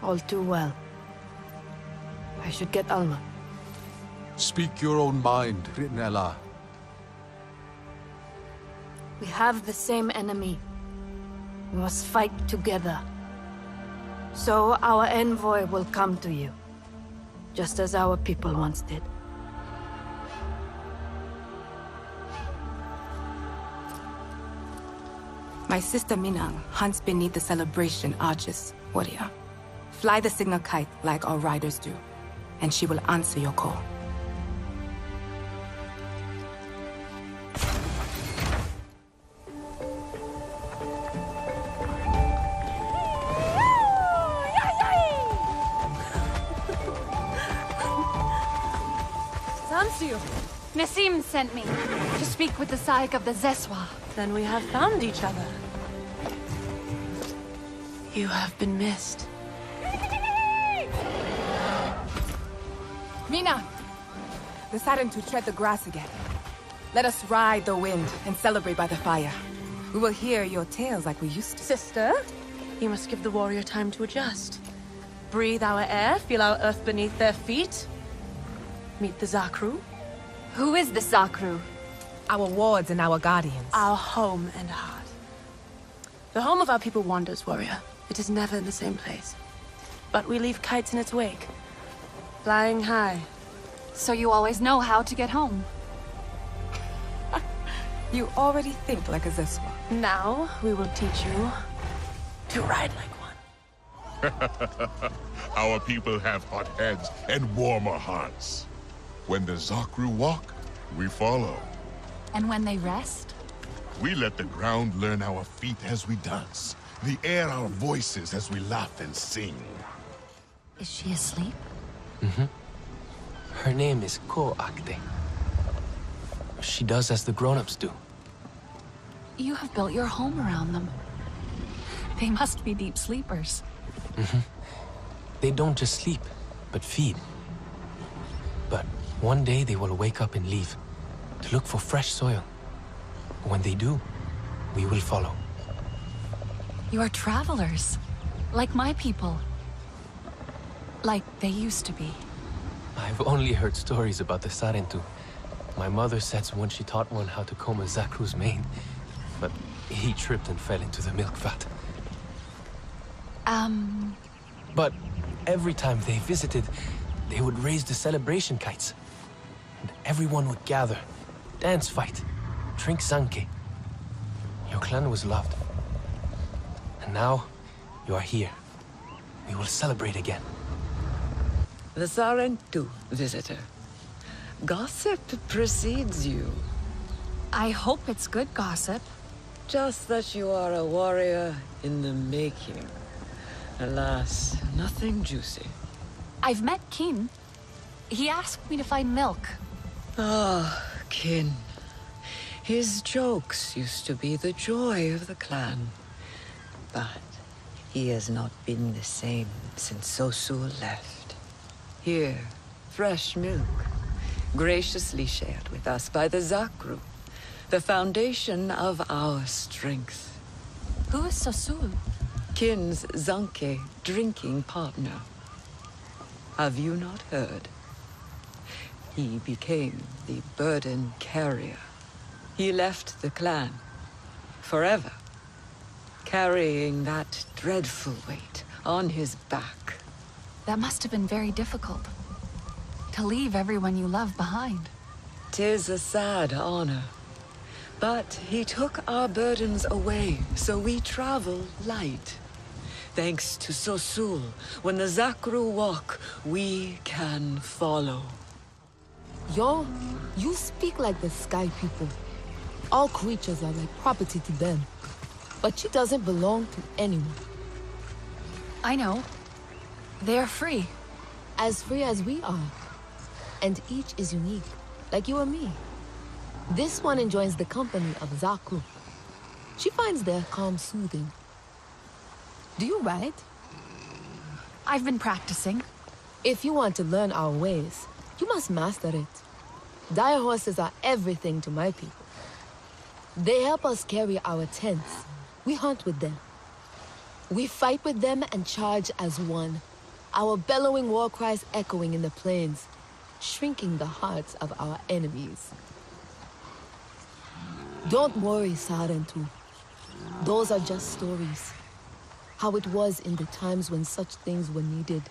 All too well. I should get Alma.
Speak your own mind, Ritnella.
We have the same enemy. We must fight together. So our envoy will come to you. Just as our people once did.
My sister Minang hunts beneath the celebration arches, warrior. Fly the signal kite like our riders do, and she will answer your call.
Sansu! Nassim sent me to speak with the Saik of the Zeswa.
Then we have found each other. You have been missed.
Mina! Deciding to tread the grass again. Let us ride the wind and celebrate by the fire. We will hear your tales like we used to.
Sister, you must give the warrior time to adjust. Breathe our air, feel our earth beneath their feet. Meet the Zakru.
Who is the Zakru?
Our wards and our guardians.
Our home and heart. The home of our people wanders, warrior. It is never in the same place. But we leave kites in its wake. Flying high.
So you always know how to get home.
You already think like a Zeswa.
Now, we will teach you to ride like one.
Our people have hot heads and warmer hearts. When the Zakru walk, we follow.
And when they rest?
We let the ground learn our feet as we dance, the air our voices as we laugh and sing.
Is she asleep?
Mm-hmm. Her name is Ko Akte. She does as the grown-ups do.
You have built your home around them. They must be deep sleepers.
Mm-hmm. They don't just sleep, but feed. But one day they will wake up and leave, to look for fresh soil. When they do, we will follow.
You are travelers, like my people. Like they used to be.
I've only heard stories about the Sarentu. My mother said when she taught one how to comb a Zakru's mane, but he tripped and fell into the milk vat. But every time they visited, they would raise the celebration kites. And everyone would gather, dance fight, drink sanke. Your clan was loved. And now, you are here. We will celebrate again.
The Sarentu, visitor. Gossip precedes you.
I hope it's good gossip.
Just that you are a warrior in the making. Alas, nothing juicy.
I've met Kin. He asked me to find milk.
Ah, Kin. His jokes used to be the joy of the clan. But he has not been the same since Sosul left. Here, fresh milk, graciously shared with us by the Zakru, the foundation of our strength.
Who is Sosul?
Kin's Zanke drinking partner. Have you not heard? He became the burden carrier. He left the clan, forever, carrying that dreadful weight on his back.
That must have been very difficult. To leave everyone you love behind.
'Tis a sad honor. But he took our burdens away, so we travel light. Thanks to Sosul, when the Zakru walk, we can follow.
Yo, you speak like the Sky People. All creatures are like property to them. But she doesn't belong to anyone.
I know. They are free.
As free as we are. And each is unique, like you and me. This one enjoys the company of Zakru. She finds their calm soothing. Do you ride?
I've been practicing.
If you want to learn our ways, you must master it. Dire horses are everything to my people. They help us carry our tents. We hunt with them. We fight with them and charge as one. Our bellowing war cries echoing in the plains, shrinking the hearts of our enemies. Don't worry, Sarentu. Those are just stories. How it was in the times when such things were needed.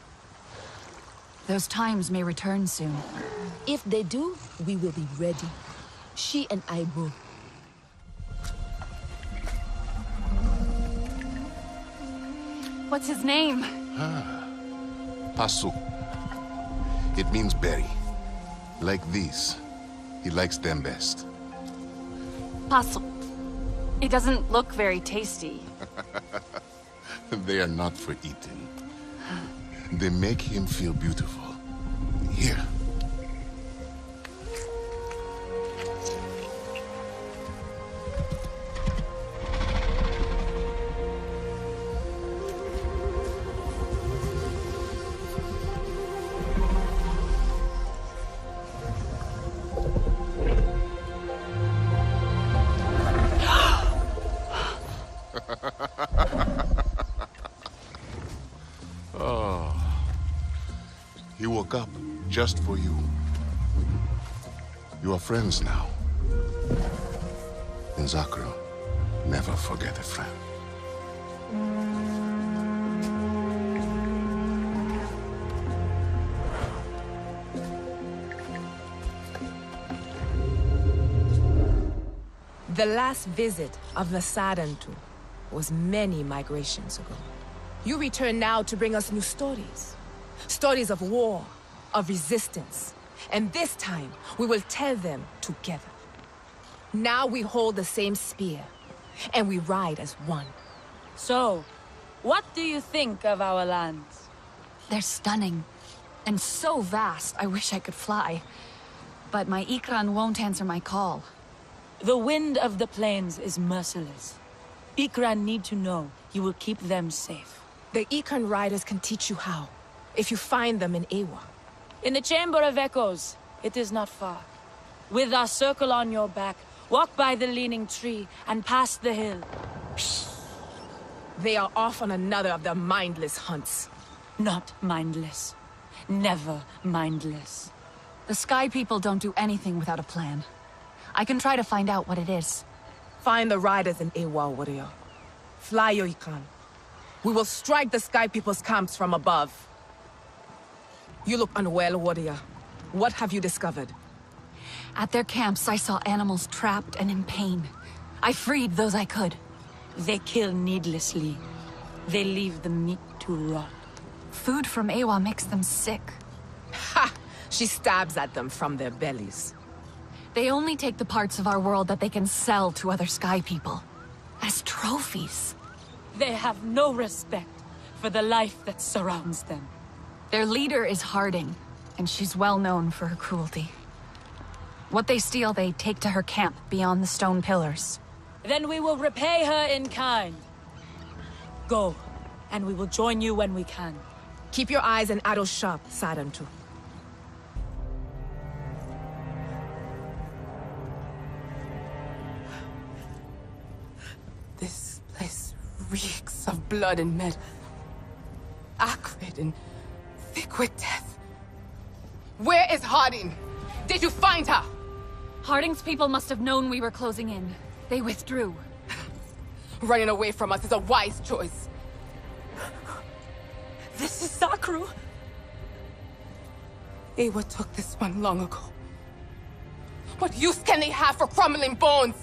Those times may return soon.
If they do, we will be ready. She and I both.
What's his name?
Pasu. It means berry. Like these. He likes them best.
Pasu. It doesn't look very tasty.
They are not for eating. They make him feel beautiful. Here. Oh. He woke up just for you. You are friends now. In Zakru, never forget a friend.
The last visit of the Sarentu was many migrations ago. You return now to bring us new stories. Stories of war, of resistance. And this time, we will tell them together.
Now we hold the same spear, and we ride as one.
So, what do you think of our lands?
They're stunning. And so vast, I wish I could fly. But my Ikran won't answer my call.
The wind of the plains is merciless. Ikran need to know you will keep them safe.
The Ikran riders can teach you how, if you find them in Ewa.
In the Chamber of Echoes, it is not far. With our circle on your back, walk by the leaning tree and past the hill.
They are off on another of their mindless hunts.
Not mindless. Never mindless.
The Sky People don't do anything without a plan. I can try to find out what it is.
Find the riders in Ewa, warrior. Fly your Ikran. We will strike the Sky People's camps from above. You look unwell, warrior. What have you discovered?
At their camps, I saw animals trapped and in pain. I freed those I could.
They kill needlessly. They leave the meat to rot.
Food from Ewa makes them sick.
Ha! She stabs at them from their bellies.
They only take the parts of our world that they can sell to other Sky People. As trophies.
They have no respect for the life that surrounds them.
Their leader is Harding, and she's well known for her cruelty. What they steal, they take to her camp beyond the stone pillars.
Then we will repay her in kind. Go, and we will join you when we can.
Keep your eyes and arrows sharp, Sarantu. This place reeks of blood and metal. Acrid and thick with death. Where is Harding? Did you find her?
Harding's people must have known we were closing in. They withdrew.
Running away from us is a wise choice.
This is Zakru.
Ewa took this one long ago. What use can they have for crumbling bones?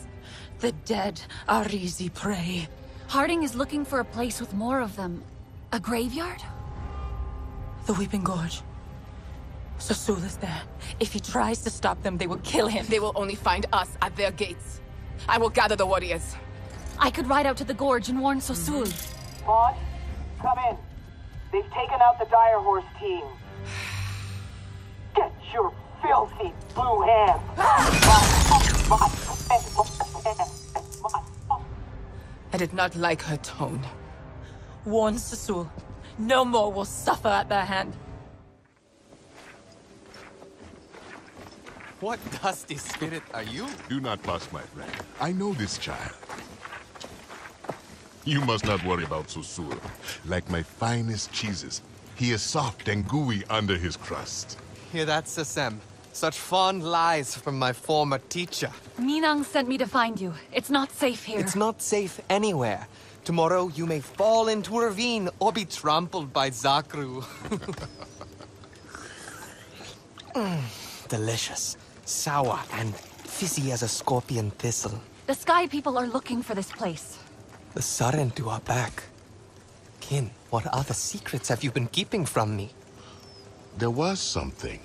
The dead are easy prey.
Harding is looking for a place with more of them. A graveyard?
The Weeping Gorge. Sasul is there. If he tries to stop them, they will kill him.
They will only find us at their gates. I will gather the warriors.
I could ride out to the gorge and warn Sasul.
Maud, come in. They've taken out the Dire Horse team. Get your filthy blue hands.
I did not like her tone.
Warn Sasul. No more will suffer at their hand.
What dusty spirit are you?
Do not fuss, my friend. I know this child. You must not worry about Susul. Like my finest cheeses, he is soft and gooey under his crust.
Hear that, Sasem? Such fond lies from my former teacher.
Minang sent me to find you. It's not safe here.
It's not safe anywhere. Tomorrow you may fall into a ravine or be trampled by Zakru. Delicious, sour, and fizzy as a scorpion thistle.
The Sky People are looking for this place.
The Sarentu are back. Kin, what other secrets have you been keeping from me?
There was something.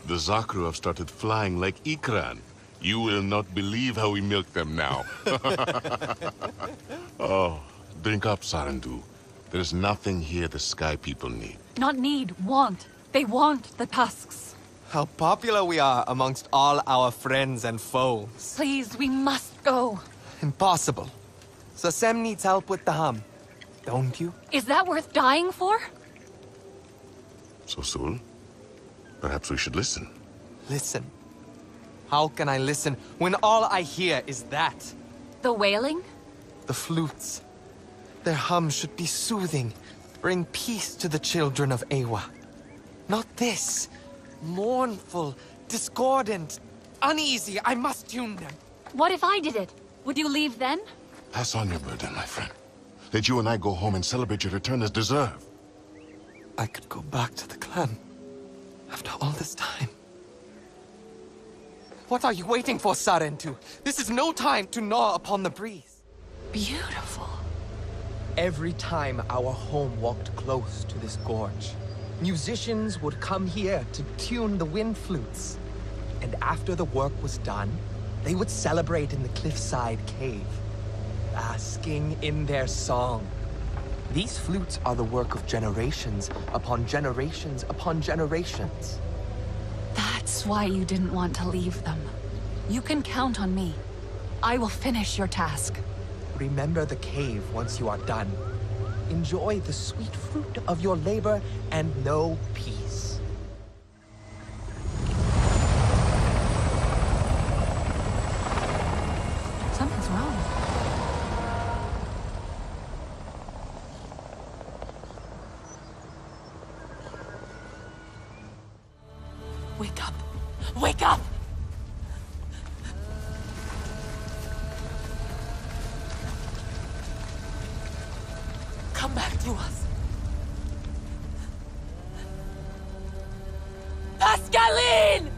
The Zakru have started flying like Ikran. You will not believe how we milk them now. Oh, drink up, Sarandu. There's nothing here the Sky People need.
Not need, want. They want the tusks.
How popular we are amongst all our friends and foes.
Please, we must go.
Impossible. Sasem needs help with the hum. Don't you?
Is that worth dying for?
Susul, perhaps we should listen.
Listen. How can I listen when all I hear is that?
The wailing?
The flutes. Their hum should be soothing, bring peace to the children of Ewa. Not this. Mournful, discordant, uneasy. I must tune them.
What if I did it? Would you leave then?
Pass on your burden, my friend. Let you and I go home and celebrate your return as deserved.
I could go back to the clan. After all this time. What are you waiting for, Sarentu? This is no time to gnaw upon the breeze.
Beautiful.
Every time our home walked close to this gorge, musicians would come here to tune the wind flutes. And after the work was done, They would celebrate in the cliffside cave, basking in their song. These flutes are the work of generations upon generations upon generations.
That's why you didn't want to leave them. You can count on me. I will finish your task.
Remember the cave once you are done. Enjoy the sweet fruit of your labor and know peace.
Something's wrong.
Wake up! Wake up! Come back to us. Pascaline!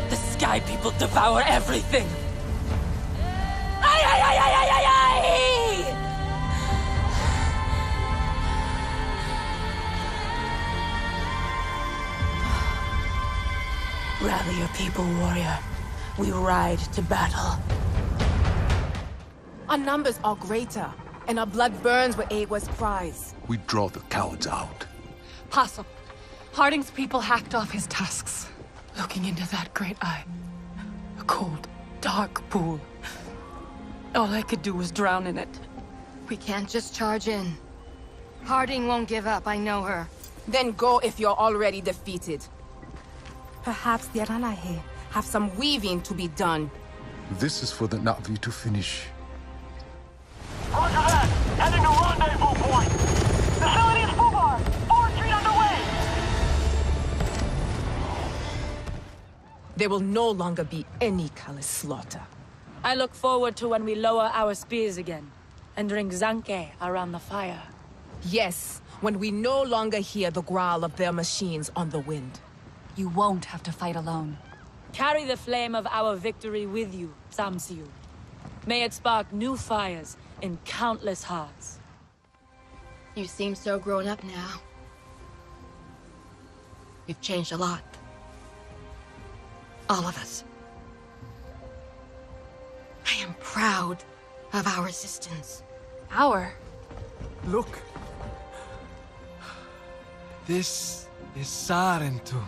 The Sky People devour everything! Ay, ay, ay, ay, ay, ay, ay! Rally your people, warrior. We ride to battle.
Our numbers are greater, and our blood burns with Awa's cries.
We draw the cowards out.
Possum. Harding's people hacked off his tusks. Looking into that great eye. A cold, dark pool. All I could do was drown in it.
We can't just charge in. Harding won't give up, I know her.
Then go if you're already defeated. Perhaps the Aranahe have some weaving to be done.
This is for the Na'vi to finish.
Roger that! Heading to rendezvous point! Facility is Fubar! Forward retreat underway!
There will no longer be any callous slaughter.
I look forward to when we lower our spears again and drink zanke around the fire.
Yes, when we no longer hear the growl of their machines on the wind.
You won't have to fight alone.
Carry the flame of our victory with you, Samsiu. May it spark new fires in countless hearts.
You seem so grown up now. We've changed a lot. All of us. I am proud of our resistance.
Our?
Look. This is Sarentu.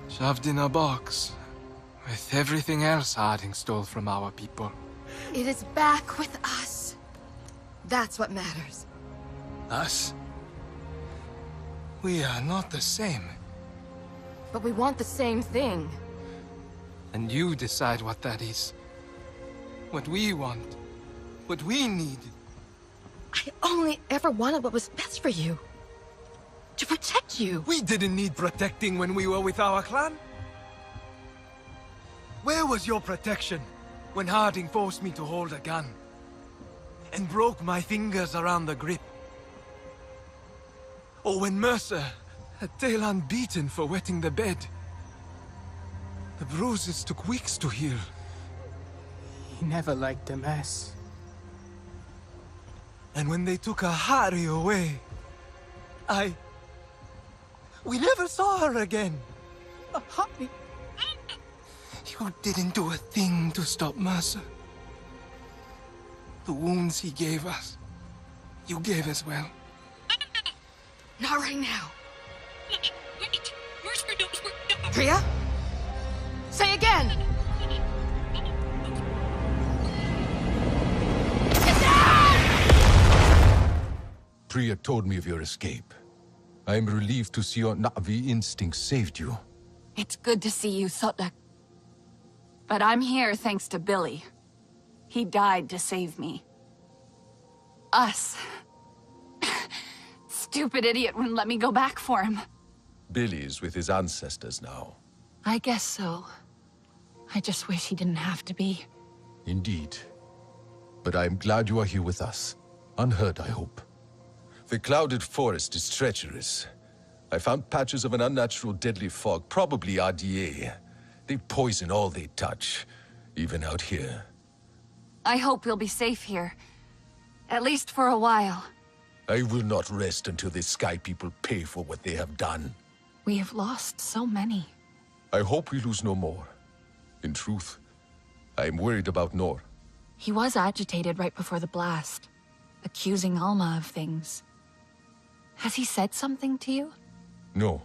Shoved in a box, with everything else Harding stole from our people.
It is back with us. That's what matters.
Us? We are not the same.
But we want the same thing.
And you decide what that is. What we want. What we need.
I only ever wanted what was best for you. To protect you.
We didn't need protecting when we were with our clan. Where was your protection when Harding forced me to hold a gun? And broke my fingers around the grip? Or when Mercer had Talon beaten for wetting the bed? The bruises took weeks to heal.
He never liked a mess.
And when they took Ahari away, we never saw her again. Ahari.
You didn't do a thing to stop Mercer. The wounds he gave us, you gave as well.
Not right now. Priya? Say again!
Priya told me of your escape. I am relieved to see your Na'vi instincts saved you.
It's good to see you, Sotlek. But I'm here thanks to Billy. He died to save me. Us. Stupid idiot wouldn't let me go back for him.
Billy's with his ancestors now.
I guess so. I just wish he didn't have to be.
Indeed. But I am glad you are here with us. Unhurt, I hope. The clouded forest is treacherous. I found patches of an unnatural deadly fog, probably RDA. They poison all they touch, even out here.
I hope we'll be safe here. At least for a while.
I will not rest until the Sky People pay for what they have done.
We have lost so many.
I hope we lose no more. In truth, I am worried about Nor.
He was agitated right before the blast, accusing Alma of things. Has he said something to you?
No.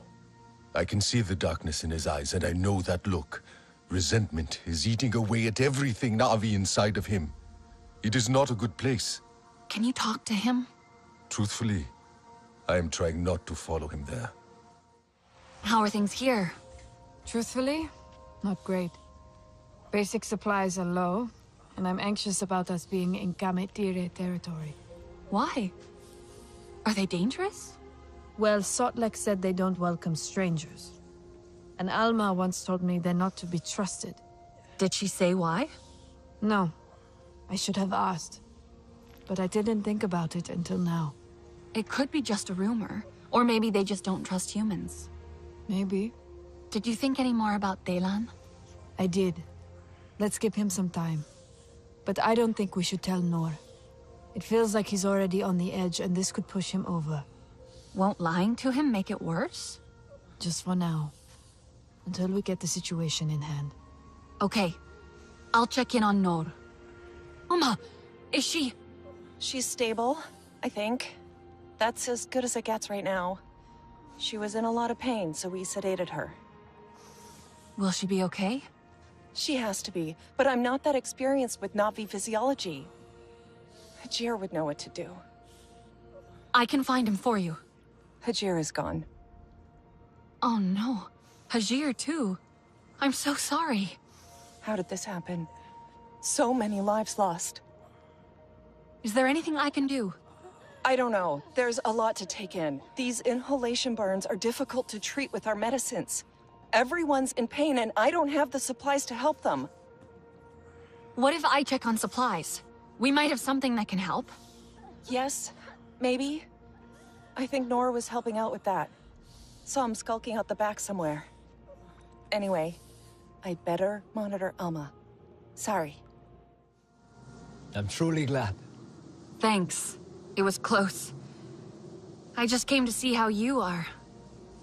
I can see the darkness in his eyes, and I know that look. Resentment is eating away at everything Na'vi inside of him. It is not a good place.
Can you talk to him?
Truthfully, I am trying not to follow him there.
How are things here?
Truthfully, not great. Basic supplies are low, and I'm anxious about us being in Kametire territory.
Why? Are they dangerous?
Well, Sotlek said they don't welcome strangers. And Alma once told me they're not to be trusted.
Did she say why?
No. I should have asked. But I didn't think about it until now.
It could be just a rumor. Or maybe they just don't trust humans.
Maybe.
Did you think any more about Delan?
I did. Let's give him some time. But I don't think we should tell Nor. It feels like he's already on the edge, and this could push him over.
Won't lying to him make it worse?
Just for now. Until we get the situation in hand.
Okay. I'll check in on Nor. Mama, is she...
She's stable, I think. That's as good as it gets right now. She was in a lot of pain, so we sedated her.
Will she be okay?
She has to be, but I'm not that experienced with Na'vi physiology. Hajir would know what to do.
I can find him for you.
Hajir is gone.
Oh no. Hajir too. I'm so sorry.
How did this happen? So many lives lost.
Is there anything I can do?
I don't know. There's a lot to take in. These inhalation burns are difficult to treat with our medicines. Everyone's in pain and I don't have the supplies to help them.
What if I check on supplies? We might have something that can help.
Yes, maybe. I think Nora was helping out with that. Saw him skulking out the back somewhere. Anyway, I'd better monitor Alma. Sorry.
I'm truly glad.
Thanks. It was close. I just came to see how you are.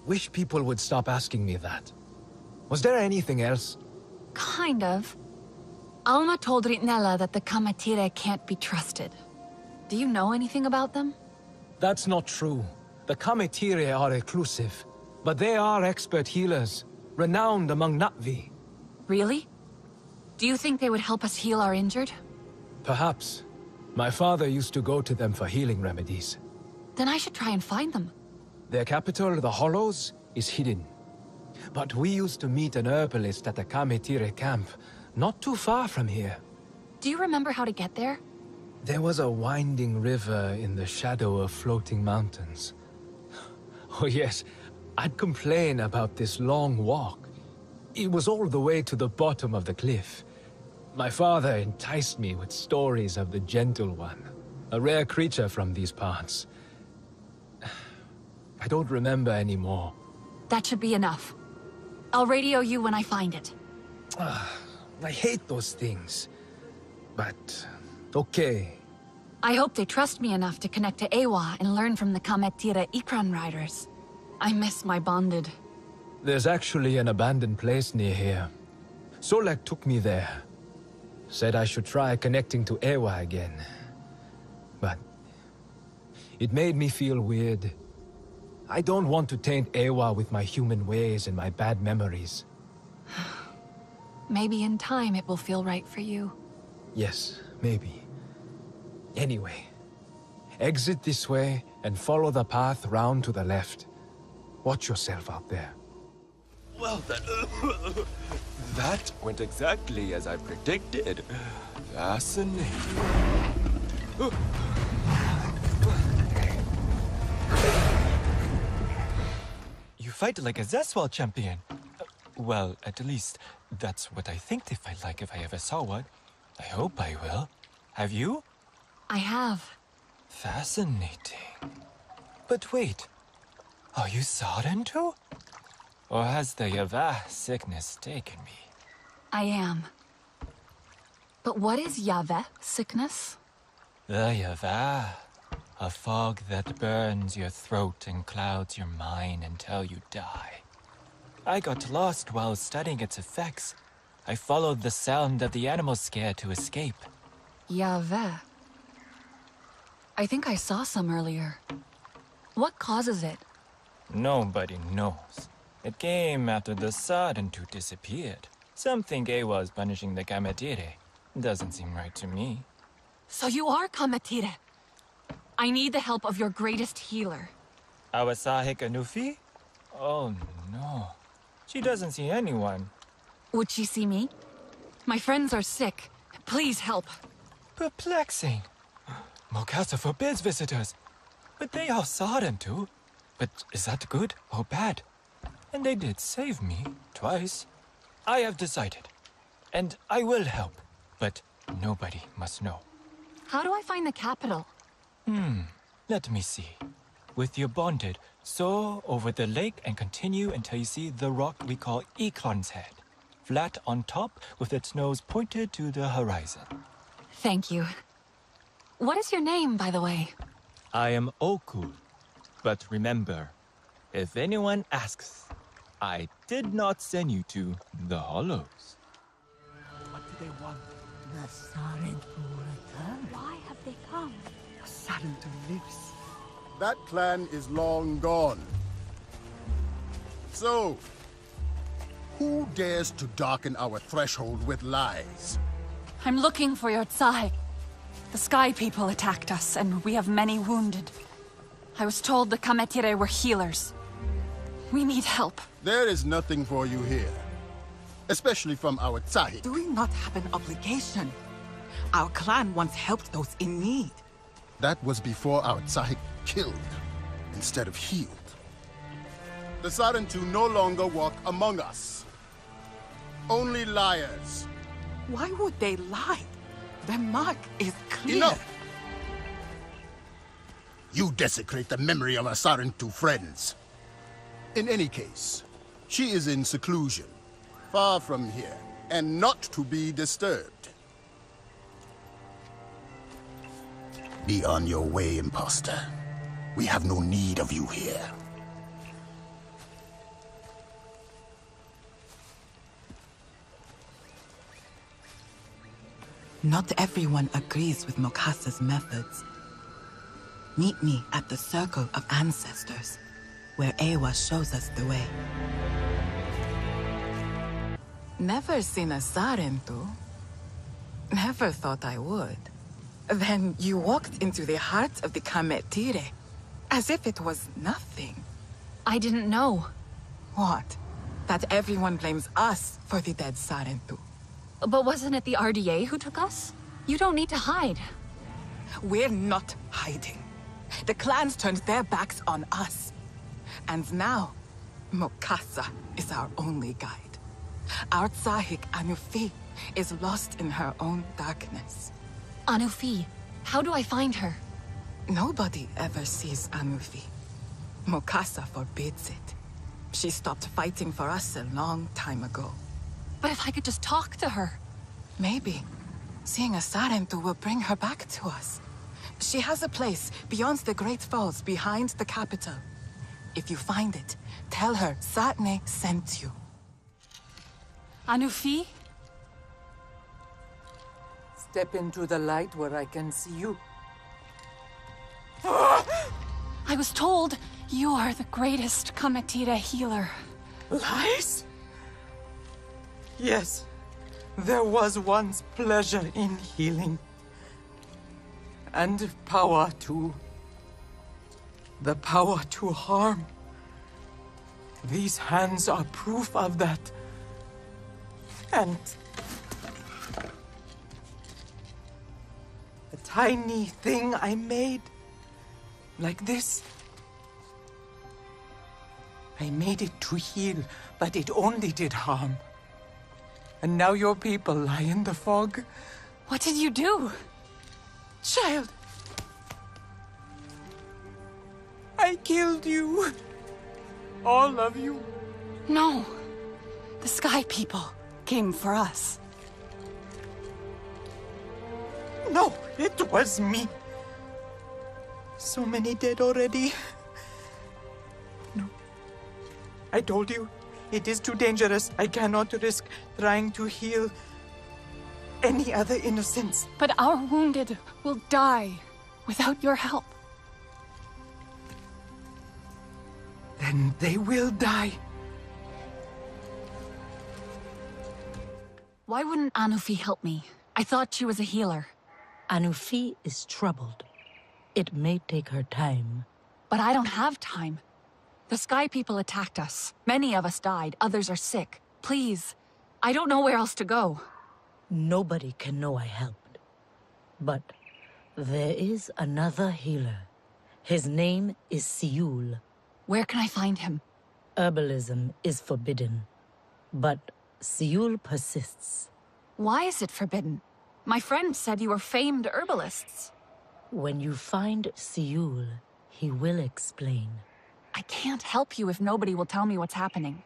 Wish people would stop asking me that. Was there anything else?
Kind of. Alma told Ritnella that the Kamatire can't be trusted. Do you know anything about them?
That's not true. The Kametire are reclusive, but they are expert healers, renowned among Na'vi.
Really? Do you think they would help us heal our injured?
Perhaps. My father used to go to them for healing remedies.
Then I should try and find them.
Their capital, the Hollows, is hidden. But we used to meet an herbalist at the Kametire camp, not too far from here.
Do you remember how to get there?
There was a winding river in the shadow of floating mountains. Oh yes, I'd complain about this long walk. It was all the way to the bottom of the cliff. My father enticed me with stories of the Gentle One, a rare creature from these parts. I don't remember anymore.
That should be enough. I'll radio you when I find it.
I hate those things. But, okay.
I hope they trust me enough to connect to Ewa and learn from the Kametire Ikran riders. I miss my bonded.
There's actually an abandoned place near here. Solek took me there. Said I should try connecting to Ewa again. But it made me feel weird. I don't want to taint Ewa with my human ways and my bad memories.
Maybe in time it will feel right for you.
Yes, maybe. Anyway, exit this way and follow the path round to the left. Watch yourself out there.
Well, that went exactly as I predicted. Fascinating.
You
fight like a Zeswal champion. Well, at least, that's what I think they fight like if I ever saw one. I hope I will. Have you?
I have.
Fascinating. But wait, are you Saren too? Or has the Yavah sickness taken me?
I am. But what is Yaveh sickness?
The Yavah. A fog that burns your throat and clouds your mind until you die. I got lost while studying its effects. I followed the sound of the animal scare to escape.
Yaveh. I think I saw some earlier. What causes it?
Nobody knows. It came after the Sarentu disappeared. Some think Ewa is punishing the Kametire. Doesn't seem right to me.
So you are Kametire. I need the help of your greatest healer.
Our Sahik Anufi? Oh no. She doesn't see anyone.
Would she see me? My friends are sick. Please help.
Perplexing. Mokasa forbids visitors. But they all saw them too. But is that good or bad? And they did save me twice. I have decided. And I will help. But nobody must know.
How do I find the capital?
Let me see. With your bonded, soar over the lake and continue until you see the rock we call Ikron's Head. Flat on top with its nose pointed to the horizon.
Thank you. What is your name, by the way?
I am Oku. But remember, if anyone asks, I did not send you to the Hollows.
What do they want?
The Sarentu return. Why have they come?
The Sarentu lives.
That clan is long gone. So, who dares to darken our threshold with lies?
I'm looking for your Tsai. The Sky People attacked us, and we have many wounded. I was told the Kametire were healers. We need help.
There is nothing for you here. Especially from our Tsahi.
Do we not have an obligation? Our clan once helped those in need.
That was before our Tsahi killed instead of healed. The Sarentu no longer walk among us. Only liars.
Why would they lie? Their mark is clear.
Enough! You desecrate the memory of our Sarentu friends. In any case, she is in seclusion, far from here, and not to be disturbed. Be on your way, imposter. We have no need of you here.
Not everyone agrees with Mokasa's methods. Meet me at the Circle of Ancestors, where Ewa shows us the way. Never seen a Sarentu. Never thought I would. Then you walked into the heart of the Kametire, as if it was nothing.
I didn't know.
What? That everyone blames us for the dead Sarentu.
But wasn't it the RDA who took us? You don't need to hide.
We're not hiding. The clans turned their backs on us. And now, Mokasa is our only guide. Our Tsahik Anufi is lost in her own darkness.
Anufi, how do I find her?
Nobody ever sees Anufi. Mokasa forbids it. She stopped fighting for us a long time ago.
But if I could just talk to her...
Maybe. Seeing a Sarentu will bring her back to us. She has a place beyond the Great Falls, behind the capital. If you find it, tell her Satne sent you.
Anufi?
Step into the light where I can see you.
I was told you are the greatest Kametire healer.
Lies? Yes. There was once pleasure in healing. And power too. The power to harm. These hands are proof of that. And... the tiny thing I made, like this. I made it to heal, but it only did harm. And now your people lie in the fog.
What did you do?
Child! I killed you. All of you.
No. The Sky People came for us.
No, it was me. So many dead already. No. I told you, it is too dangerous. I cannot risk trying to heal any other innocents.
But our wounded will die without your help.
Then they will die.
Why wouldn't Anufi help me? I thought she was a healer.
Anufi is troubled. It may take her time.
But I don't have time. The Sky People attacked us. Many of us died. Others are sick. Please. I don't know where else to go.
Nobody can know I helped. But there is another healer. His name is Siul.
Where can I find him?
Herbalism is forbidden. But Siul persists.
Why is it forbidden? My friend said you were famed herbalists.
When you find Siul, he will explain.
I can't help you if nobody will tell me what's happening.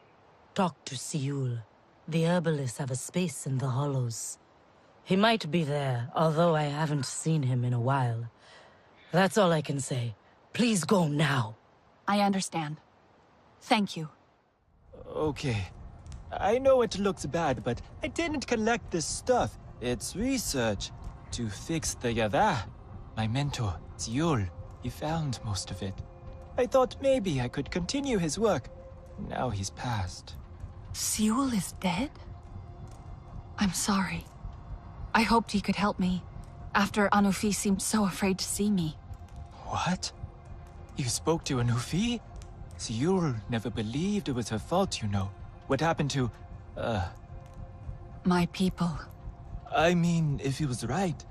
Talk to Siul. The herbalists have a space in the hollows. He might be there, although I haven't seen him in a while. That's all I can say. Please go now.
I understand. Thank you.
Okay. I know it looks bad, but I didn't collect this stuff. It's research to fix the Yavah. My mentor, Ziul, he found most of it. I thought maybe I could continue his work. Now he's passed.
Siul is dead? I'm sorry. I hoped he could help me, after Anufi seemed so afraid to see me.
What? You spoke to Anufi? Ziul never believed it was her fault, you know. What happened to,
My people.
I mean, if he was right,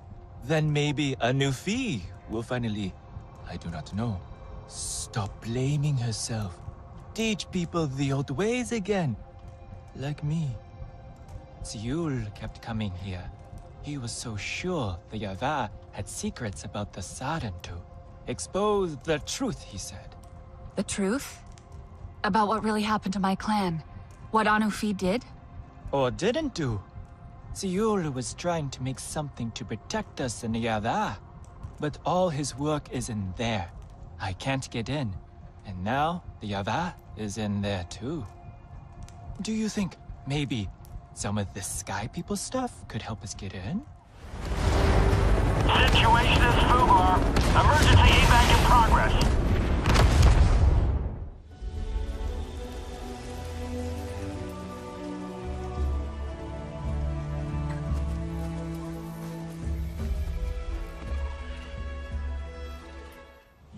then maybe Anufi will finally, I do not know, stop blaming herself. Teach people the old ways again. Like me. Ziul kept coming here. He was so sure the Yavah had secrets about the Sarentu. Expose the truth, he said.
The truth? About what really happened to my clan? What Anufi did?
Or didn't do. Ziul was trying to make something to protect us in the Yavah. But all his work is in there. I can't get in. And now the Yavah is in there too. Do you think maybe some of the Sky People stuff could help us get in?
Situation is FUBAR. Emergency evac in progress.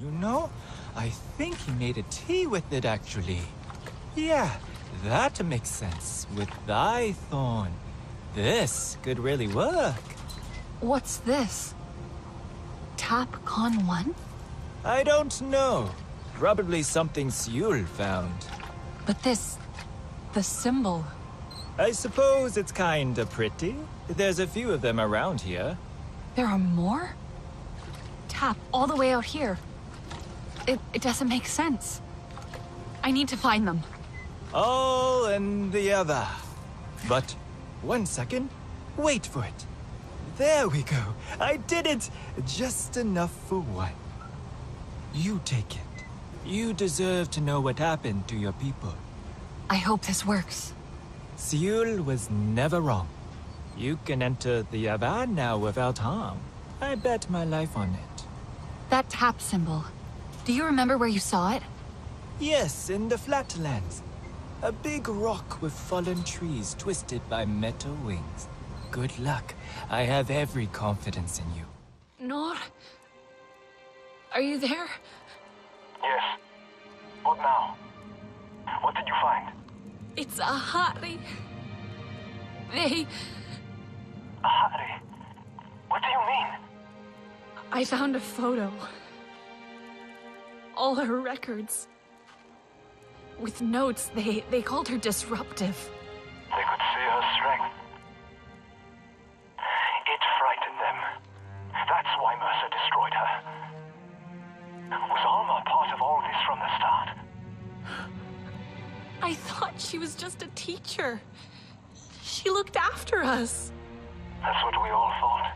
You know, I think he made a tea with it actually. Yeah, that makes sense. With thy thorn. This could really work.
What's this? Tap Con 1?
I don't know. Probably something Siul found.
But this... the symbol...
I suppose it's kinda pretty. There's a few of them around here.
There are more? Tap all the way out here. It doesn't make sense. I need to find them.
All and the other. But, 1 second. Wait for it. There we go. I did it! Just enough for one. You take it. You deserve to know what happened to your people.
I hope this works.
Siul was never wrong. You can enter the Yavah now without harm. I bet my life on it.
That tap symbol. Do you remember where you saw it?
Yes, in the flatlands. A big rock with fallen trees twisted by metal wings. Good luck. I have every confidence in you.
Nor? Are you there?
Yes. What now? What did you find?
It's a Ahari. They...
Ahari? What do you mean?
I found a photo. All her records. With notes, they called her disruptive.
They could see her strength. It frightened them. That's why Mercer destroyed her. Was Alma part of all this from the start?
I thought she was just a teacher. She looked after us.
That's what we all thought.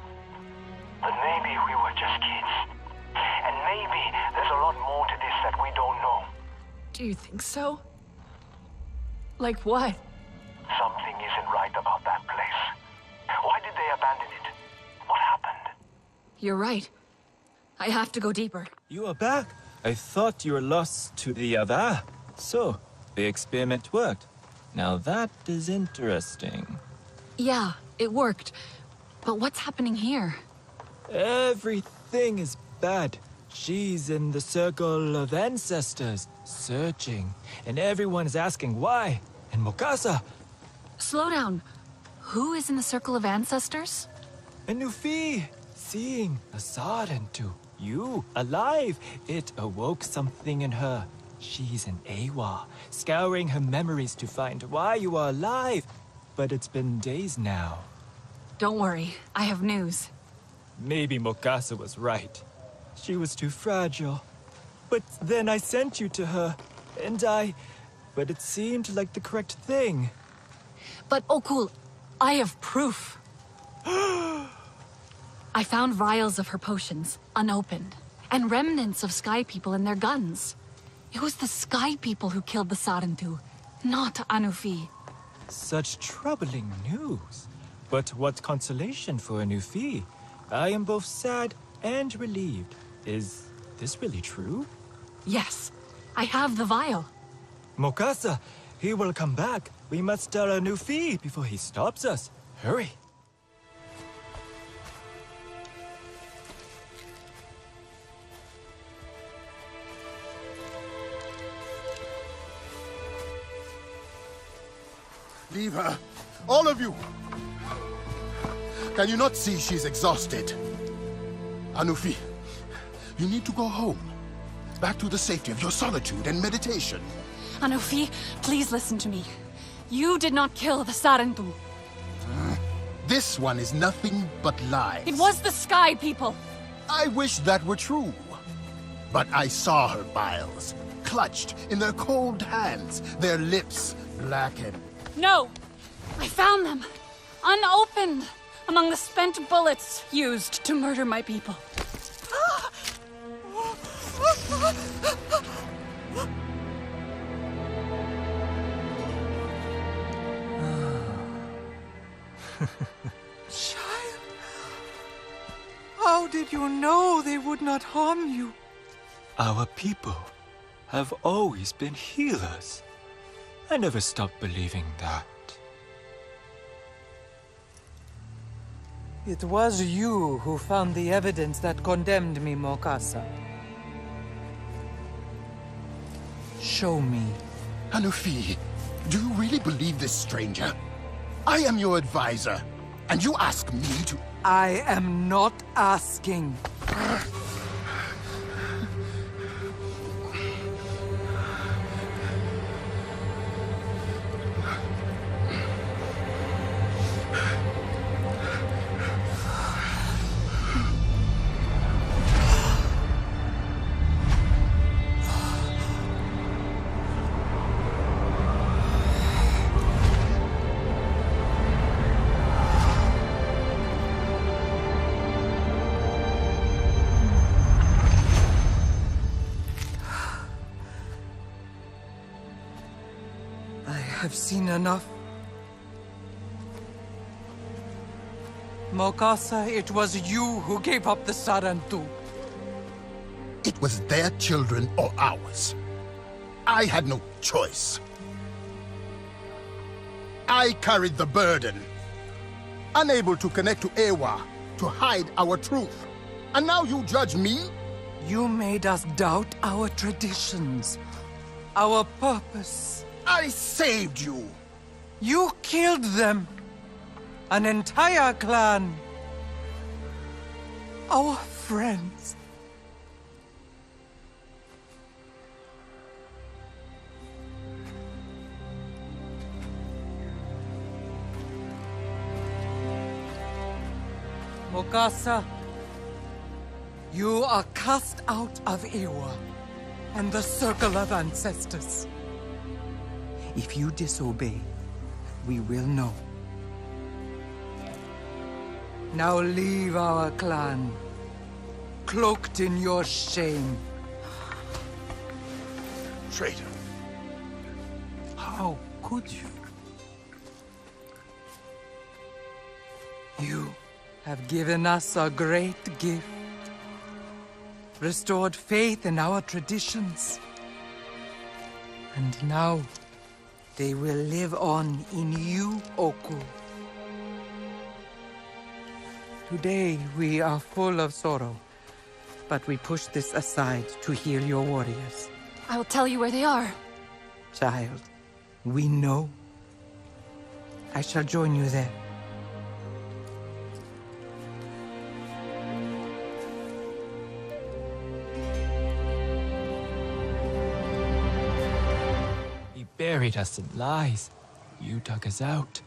But maybe we were just kids. And maybe there's a lot more to this that we don't know.
Do you think so? Like what?
Something isn't right about that place. Why did they abandon it? What happened?
You're right. I have to go deeper.
You are back. I thought you were lost to the other. So, the experiment worked. Now that is interesting.
Yeah, it worked. But what's happening here?
Everything is bad. She's in the circle of ancestors, searching. And everyone is asking why. And Mokasa...
Slow down. Who is in the circle of ancestors?
A Nufi, seeing a Sarentu. You, alive. It awoke something in her. She's an Awa, scouring her memories to find why you are alive. But it's been days now.
Don't worry, I have news.
Maybe Mokasa was right. She was too fragile. But then I sent you to her, and But it seemed like the correct thing.
But, oh cool, I have proof. I found vials of her potions, unopened, and remnants of Sky People and their guns. It was the Sky People who killed the Sarentu, not Anufi.
Such troubling news. But what consolation for a Nufi. I am both sad and relieved. Is this really true?
Yes, I have the vial.
Mokasa, he will come back. We must tell a Nufi before he stops us. Hurry.
Leave her. All of you! Can you not see she's exhausted? Anufi, you need to go home. Back to the safety of your solitude and meditation.
Anufi, please listen to me. You did not kill the Sarentu.
This one is nothing but lies.
It was the Sky People.
I wish that were true. But I saw her vials, clutched in their cold hands, their lips blackened.
No! I found them, unopened, among the spent bullets used to murder my people.
Child, how did you know they would not harm you?
Our people have always been healers. I never stopped believing that.
It was you who found the evidence that condemned me, Mokasa. Show me.
Anufi, do you really believe this stranger? I am your advisor, and you ask me to...
I am not asking. I've seen enough. Mokasa, it was you who gave up the Sarentu.
It was their children or ours. I had no choice. I carried the burden. Unable to connect to Ewa, to hide our truth. And now you judge me?
You made us doubt our traditions, our purpose.
I saved you!
You killed them! An entire clan! Our friends!
Mokasa, you are cast out of Ewa and the Circle of Ancestors. If you disobey, we will know. Now leave our clan, cloaked in your shame.
Traitor.
How could you? You have given us a great gift. Restored faith in our traditions. And now, they will live on in you, Oku. Today, we are full of sorrow, but we push this aside to heal your warriors.
I'll tell you where they are.
Child, we know. I shall join you there.
He buried us in lies. You dug us out.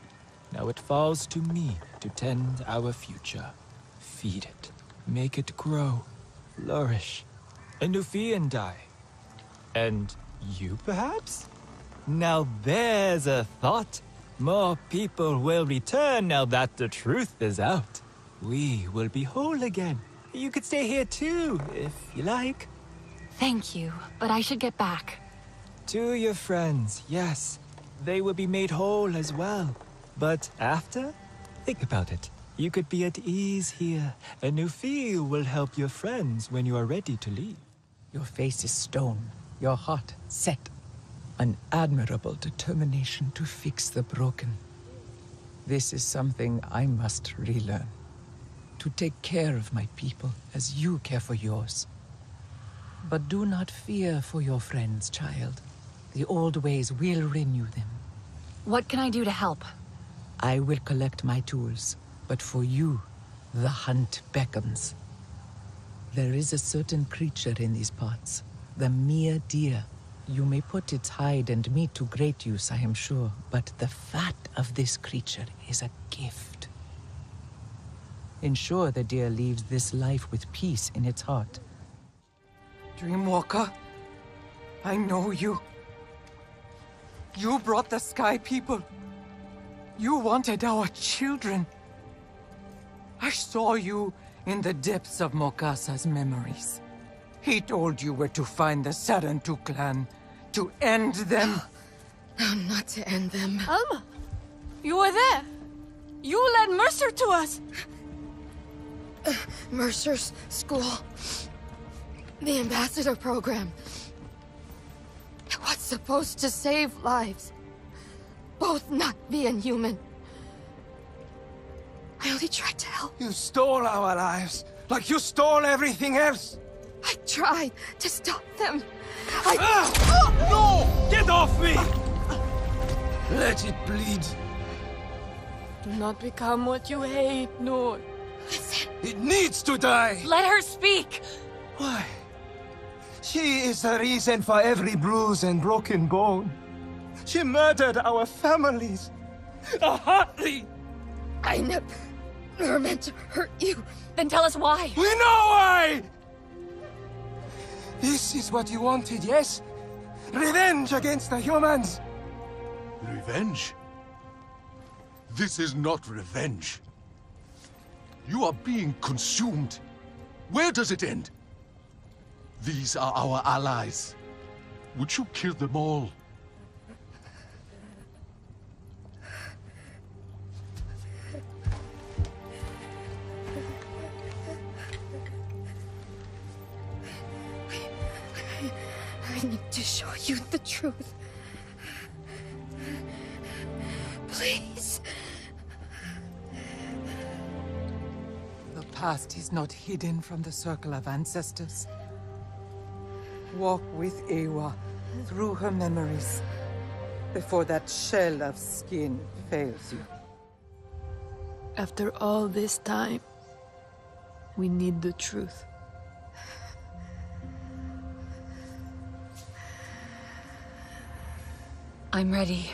Now it falls to me to tend our future. Feed it, make it grow, flourish. A Nufian die. And you, perhaps? Now there's a thought. More people will return now that the truth is out. We will be whole again. You could stay here too, if you like.
Thank you, but I should get back.
To your friends, yes. They will be made whole as well. But after? Think about it. You could be at ease here. A new feel will help your friends when you are ready to leave.
Your face is stone, your heart set. An admirable determination to fix the broken. This is something I must relearn. To take care of my people as you care for yours. But do not fear for your friends, child. The old ways will renew them.
What can I do to help?
I will collect my tools, but for you, the hunt beckons. There is a certain creature in these parts, the mere deer. You may put its hide and meat to great use, I am sure, but the fat of this creature is a gift. Ensure the deer leaves this life with peace in its heart. Dreamwalker, I know you. You brought the Sky People. You wanted our children. I saw you in the depths of Mokasa's memories. He told you where to find the Sarantu clan, to end them.
No, not to end them.
Alma, you were there. You led Mercer to us.
Mercer's school. The ambassador program. It was supposed to save lives. Both Na'vi and human. I only tried to help.
You stole our lives, like you stole everything else.
I tried to stop them.
No! Get off me! Let it bleed.
Do not become what you hate, Noor.
It needs to die!
Let her speak!
Why? She is the reason for every bruise and broken bone. She murdered our families. Hartley!
I never meant to hurt you.
Then tell us why.
We know why! This is what you wanted, yes? Revenge against the humans!
Revenge? This is not revenge. You are being consumed. Where does it end? These are our allies. Would you kill them all?
I need to show you the truth. Please.
The past is not hidden from the Circle of Ancestors. Walk with Ewa through her memories before that shell of skin fails you.
After all this time, we need the truth.
I'm ready.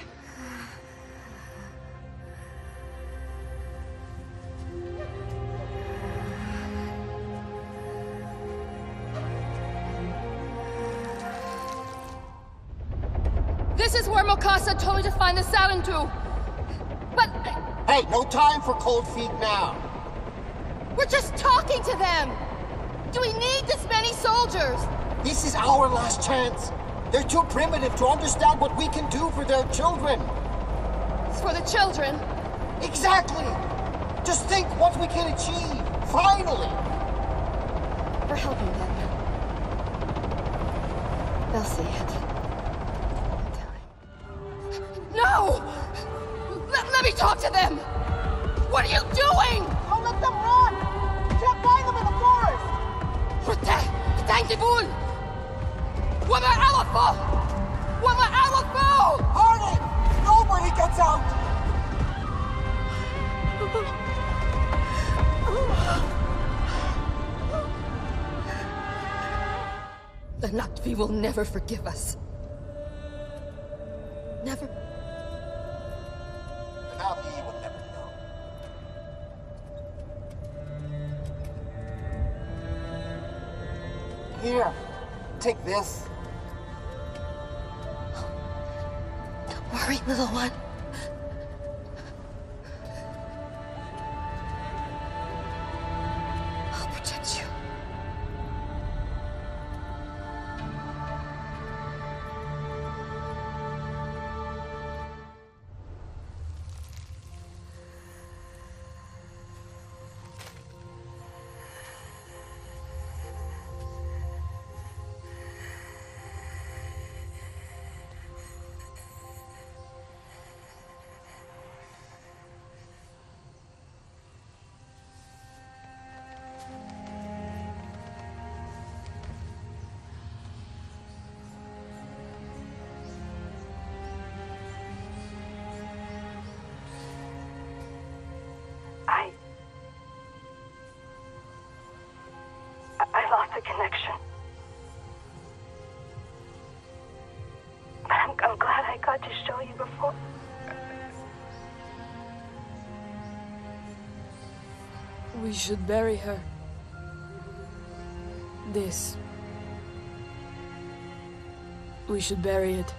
This is where Mokasa told me to find the Sarentu. But...
Hey, no time for cold feet now.
We're just talking to them! Do we need this many soldiers?
This is our last chance. They're too primitive to understand what we can do for their children.
It's for the children?
Exactly! Just think what we can achieve, finally!
We're helping them. They'll see it. No! Let me talk to them! What are you doing?
Don't let them run! You can't find them in the forest!
Thank you, Bull! Wama Alafo! Wama Alafo!
Harding! Nobody gets out!
The Na'vi will never forgive us. Never.
The Na'vi will never know. Here, take this.
Don't worry, little one. I'll protect you.
I lost the connection. But I'm glad I got to show you before.
We should bury her. This. We should bury it.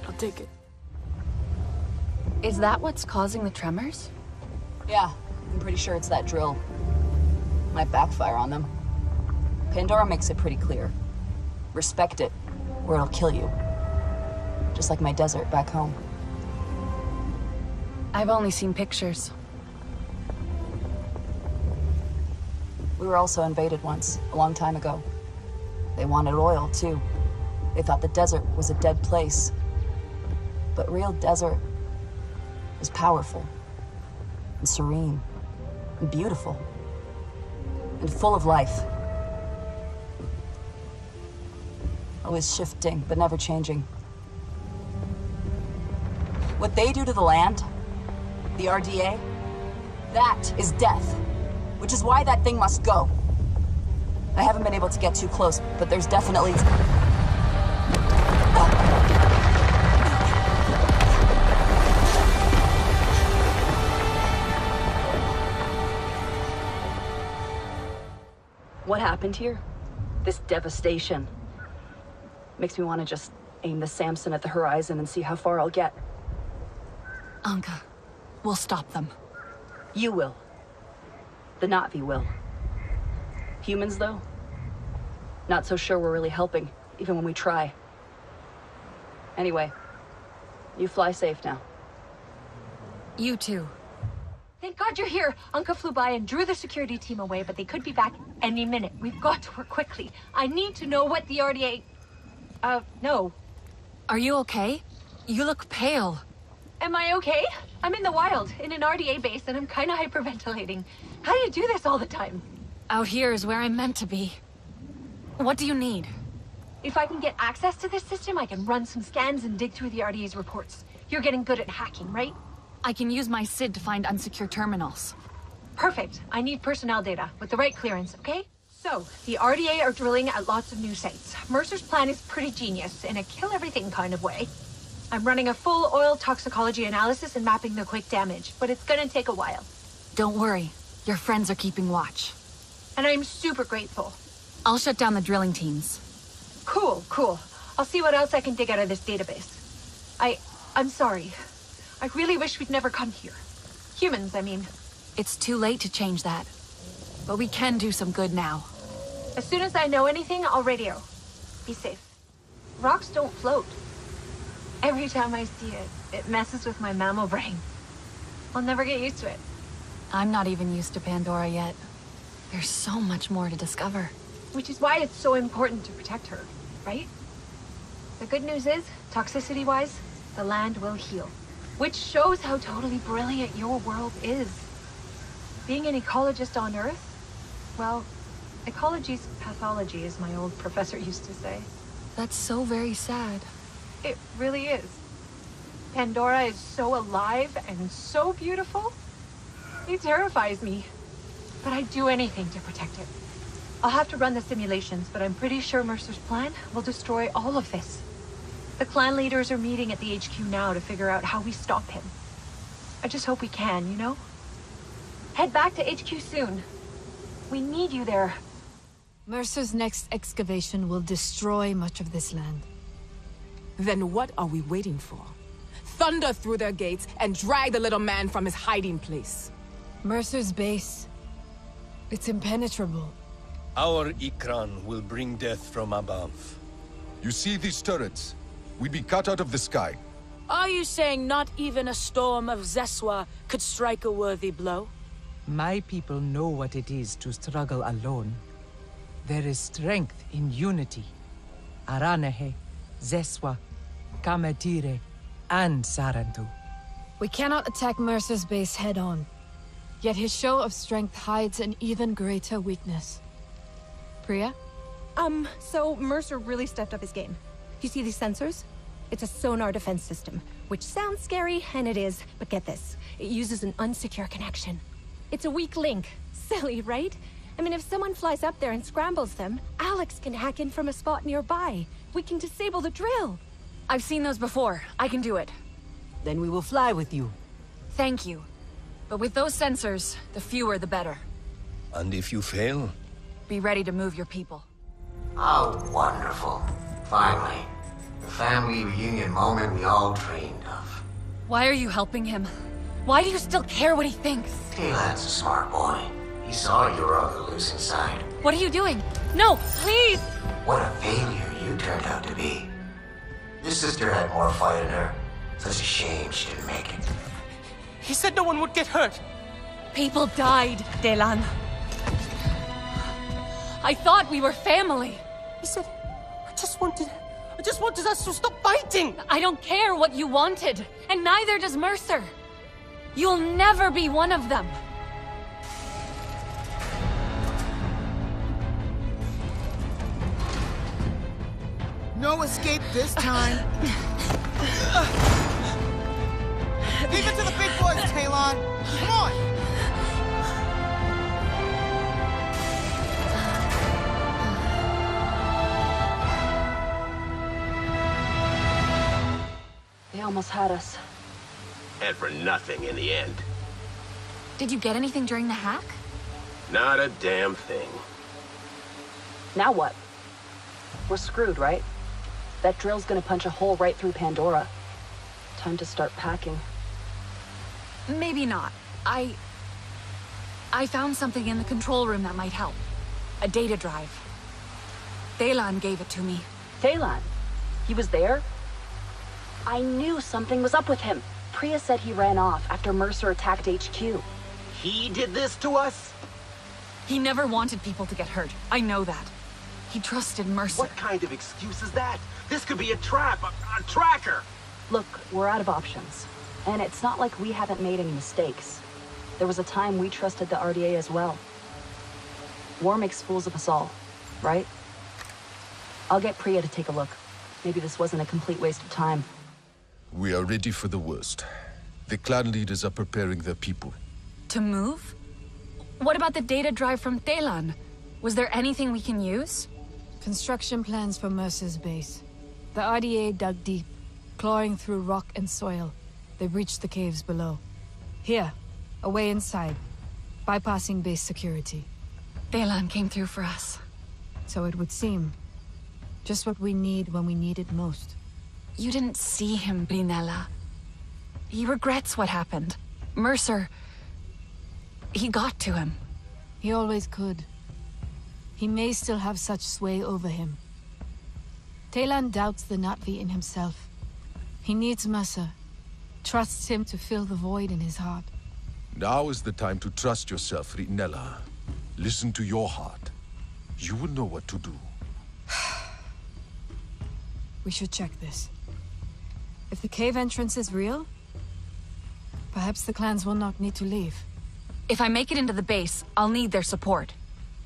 I'll take it.
Is that what's causing the tremors?
Yeah, I'm pretty sure it's that drill. Might backfire on them. Pandora makes it pretty clear. Respect it, or it'll kill you. Just like my desert back home.
I've only seen pictures.
We were also invaded once, a long time ago. They wanted oil, too. They thought the desert was a dead place. But real desert is powerful, and serene, and beautiful, and full of life. Always shifting, but never changing. What they do to the land, the RDA, that is death. Which is why that thing must go. I haven't been able to get too close, but there's definitely... What happened here? This devastation. Makes me want to just aim the Samson at the horizon and see how far I'll get.
Anka, we'll stop them.
You will. The Na'vi will. Humans, though? Not so sure we're really helping, even when we try. Anyway, you fly safe now.
You too.
Thank God you're here. Anka flew by and drew the security team away, but they could be back any minute. We've got to work quickly. I need to know what the RDA... no.
Are you okay? You look pale.
Am I okay? I'm in the wild, in an RDA base, and I'm kinda hyperventilating. How do you do this all the time?
Out here is where I'm meant to be. What do you need?
If I can get access to this system, I can run some scans and dig through the RDA's reports. You're getting good at hacking, right?
I can use my SID to find unsecure terminals.
Perfect. I need personnel data with the right clearance, okay? So, the RDA are drilling at lots of new sites. Mercer's plan is pretty genius, in a kill-everything kind of way. I'm running a full oil toxicology analysis and mapping the quick damage, but it's gonna take a while.
Don't worry. Your friends are keeping watch.
And I'm super grateful.
I'll shut down the drilling teams.
Cool. I'll see what else I can dig out of this database. I'm sorry. I really wish we'd never come here. Humans, I mean.
It's too late to change that. But we can do some good now.
As soon as I know anything, I'll radio. Be safe. Rocks don't float. Every time I see it, it messes with my mammal brain. I'll never get used to it.
I'm not even used to Pandora yet. There's so much more to discover.
Which is why it's so important to protect her, right? The good news is, toxicity-wise, the land will heal. Which shows how totally brilliant your world is. Being an ecologist on Earth, well, ecology's pathology, as my old professor used to say.
That's so very sad.
It really is. Pandora is so alive and so beautiful. It terrifies me. But I'd do anything to protect it. I'll have to run the simulations, but I'm pretty sure Mercer's plan will destroy all of this. The clan leaders are meeting at the HQ now to figure out how we stop him. I just hope we can, you know? Head back to HQ soon. We need you there.
Mercer's next excavation will destroy much of this land.
Then what are we waiting for? Thunder through their gates and drag the little man from his hiding place.
Mercer's base. It's impenetrable.
Our Ikran will bring death from above.
You see these turrets? We'd be cut out of the sky.
Are you saying not even a storm of Zeswa could strike a worthy blow?
My people know what it is to struggle alone. There is strength in unity. Aranehe, Zeswa, Kametire, and Sarantu.
We cannot attack Mercer's base head-on. Yet his show of strength hides an even greater weakness. Priya?
So Mercer really stepped up his game. You see these sensors? It's a sonar defense system, which sounds scary, and it is, but get this. It uses an unsecure connection. It's a weak link. Silly, right? I mean, if someone flies up there and scrambles them, Alex can hack in from a spot nearby. We can disable the drill.
I've seen those before. I can do it.
Then we will fly with you.
Thank you. But with those sensors, the fewer the better.
And if you fail?
Be ready to move your people.
Oh, wonderful. Finally. The family reunion moment we all dreamed of.
Why are you helping him? Why do you still care what he thinks?
Taylor's a smart boy. He saw you were on the losing side.
What are you doing? No, please!
What a failure you turned out to be. Your sister had more fight in her. Such a shame she didn't make it.
He said no one would get hurt.
People died, Delan. I thought we were family.
He said, I just wanted us to stop fighting.
I don't care what you wanted, and neither does Mercer. You'll never be one of them.
No escape this time. Leave it to the big boys, Talon. Come on.
They almost had us.
And for nothing in the end.
Did you get anything during the hack?
Not a damn thing.
Now what? We're screwed, right? That drill's gonna punch a hole right through Pandora. Time to start packing.
Maybe not. I found something in the control room that might help. A data drive. Delan gave it to me.
Delan? He was there? I knew something was up with him. Priya said he ran off after Mercer attacked HQ.
He did this to us?
He never wanted people to get hurt. I know that. He trusted Mercer.
What kind of excuse is that? This could be a trap, a tracker.
Look, we're out of options. And it's not like we haven't made any mistakes. There was a time we trusted the RDA as well. War makes fools of us all, right? I'll get Priya to take a look. Maybe this wasn't a complete waste of time.
We are ready for the worst. The clan leaders are preparing their people.
To move? What about the data drive from Delan? Was there anything we can use?
Construction plans for Mercer's base. The RDA dug deep, clawing through rock and soil. They reached the caves below. Here, away inside, bypassing base security.
Delan came through for us.
So it would seem. Just what we need when we need it most.
You didn't see him, Brinella. He regrets what happened. Mercer... he got to him.
He always could. He may still have such sway over him. Talan doubts the Na'vi in himself. He needs Mercer. Trusts him to fill the void in his heart.
Now is the time to trust yourself, Rinella. Listen to your heart. You will know what to do.
We should check this. If the cave entrance is real, perhaps the clans will not need to leave.
If I make it into the base, I'll need their support.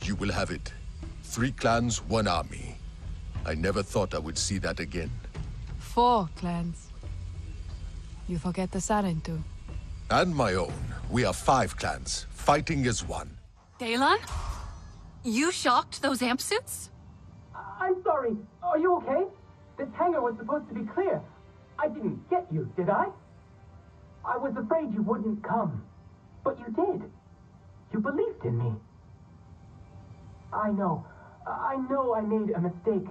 You will have it. 3 clans, 1 army. I never thought I would see that again.
4 clans. You forget the Sarentu.
And my own. We are 5 clans, fighting as one.
Dalan? You shocked those amp suits?
I'm sorry. Are you okay? This hangar was supposed to be clear. I didn't get you, did I? I was afraid you wouldn't come. But you did. You believed in me. I know I made a mistake.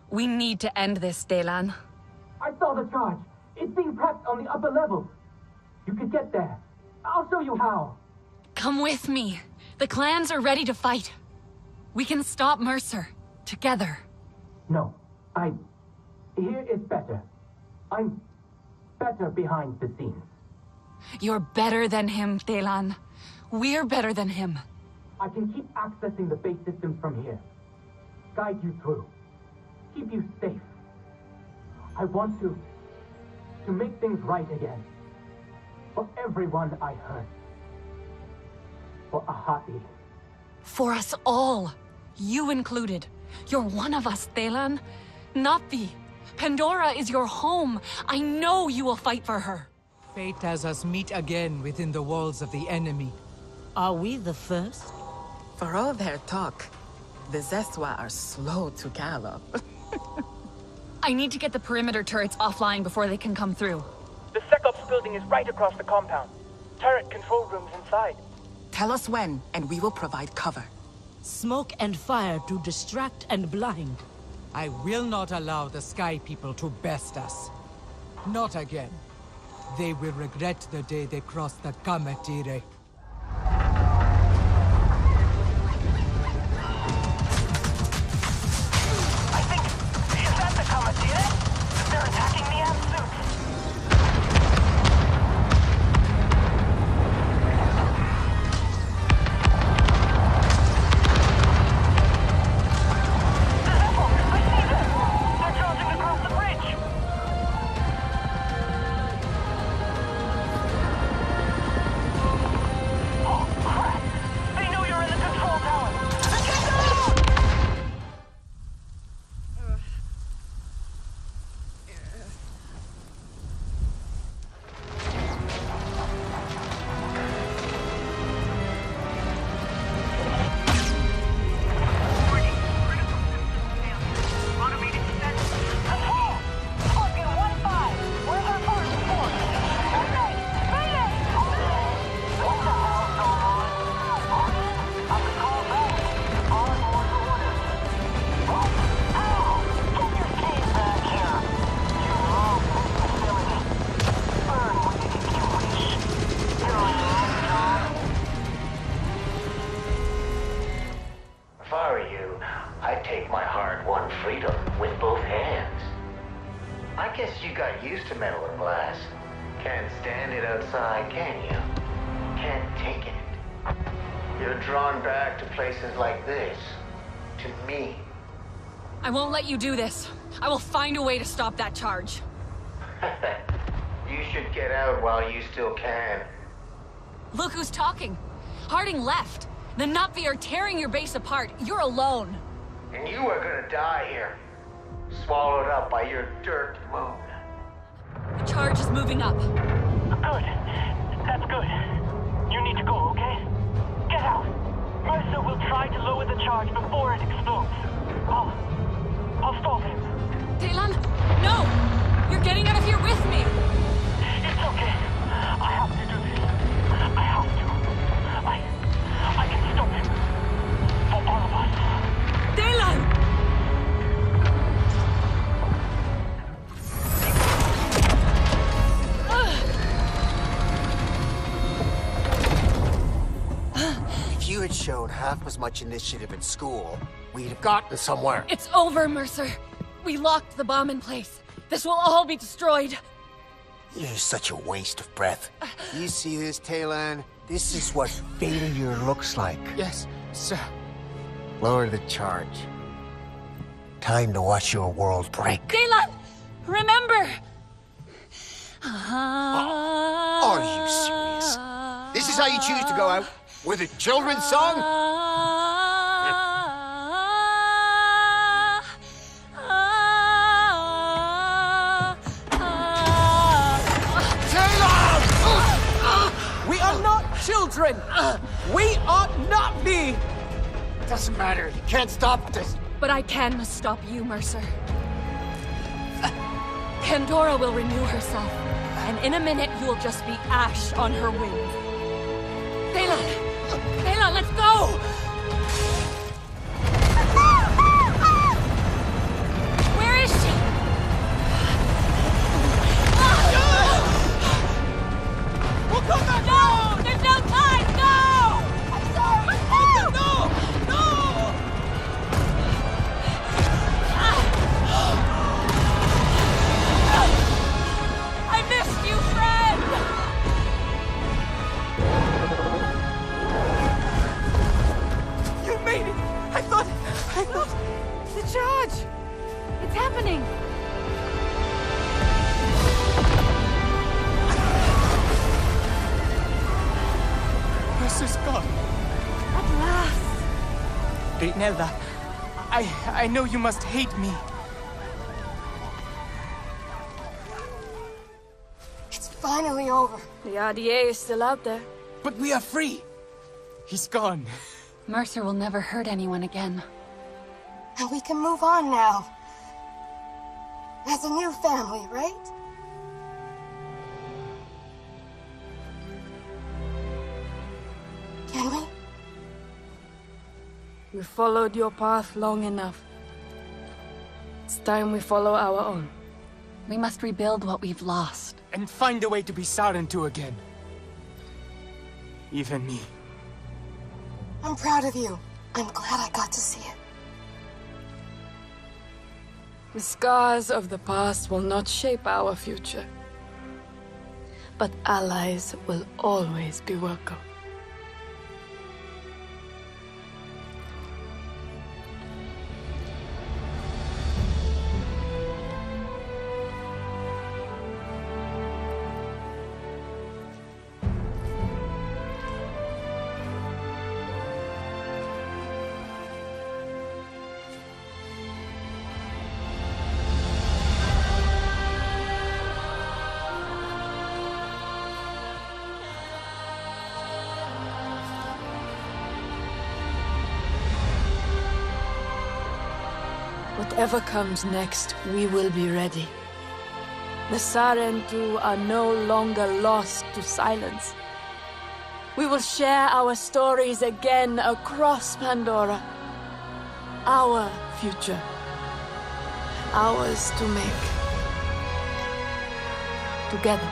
We need to end this, Dalan.
I saw the charge. It's being prepped on the upper levels. You could get there. I'll show you how.
Come with me. The clans are ready to fight. We can stop Mercer. Together.
No. Here is better. I'm better behind the scenes.
You're better than him, Dalan. We're better than him.
I can keep accessing the base systems from here. Guide you through. Keep you safe. I want to make things right again. For everyone I hurt. For Ahati.
For us all. You included. You're one of us, Dalan. Napi. Pandora is your home. I know you will fight for her.
Fate has us meet again within the walls of the enemy.
Are we the first?
For all their talk, the Zeswa are slow to gallop.
I need to get the perimeter turrets offline before they can come through.
The SecOps building is right across the compound. Turret control rooms inside.
Tell us when, and we will provide cover.
Smoke and fire to distract and blind.
I will not allow the Sky People to best us. Not again. They will regret the day they crossed the Kamatire.
I think... Is that the Kamatire? They're attacking the amp suits.
I won't let you do this. I will find a way to stop that charge.
You should get out while you still can.
Look who's talking. Harding left. The Na'vi are tearing your base apart. You're alone.
And you are gonna die here. Swallowed up by your dirt moon.
The charge is moving up.
Good. That's good. You need to go, okay? Get out. Mercer will try to lower the charge before it explodes. I'll stop him.
Dalan, no! You're getting out of here with me!
It's okay. I have to do this. I have to. I can stop him. For all of us.
Dalan!
you had shown half as much initiative in school, we'd have gotten somewhere.
It's over, Mercer. We locked the bomb in place. This will all be destroyed.
You're such a waste of breath. You see this, Talon? This is what failure looks like.
Yes, sir.
Lower the charge. Time to watch your world break.
Daylan! Remember!
Are you serious? This is how you choose to go out? With a children's song?
We are not children! We ought not be!
Doesn't matter. You can't stop this.
But I can stop you, Mercer. Pandora will renew herself, and in a minute you will just be ash on her wings. Daylan, let's go! Where is she?
We'll come back!
No! There's no time! No!
I'm sorry! No! No!
I missed you, friend!
You made it! I thought...
The charge! It's happening!
Mercer's gone.
At last!
Ritnella, I know you must hate me.
It's finally over. The RDA is still out there.
But we are free. He's gone.
Mercer will never hurt anyone again.
And we can move on now. As a new family, right? Can we?
We followed your path long enough. It's time we follow our own.
We must rebuild what we've lost.
And find a way to be Sarentu again. Even me.
I'm proud of you. I'm glad I got to see it.
The scars of the past will not shape our future. But allies will always be welcome. Whatever comes next, we will be ready. The Sarentu are no longer lost to silence. We will share our stories again across Pandora. Our future. Ours to make. Together.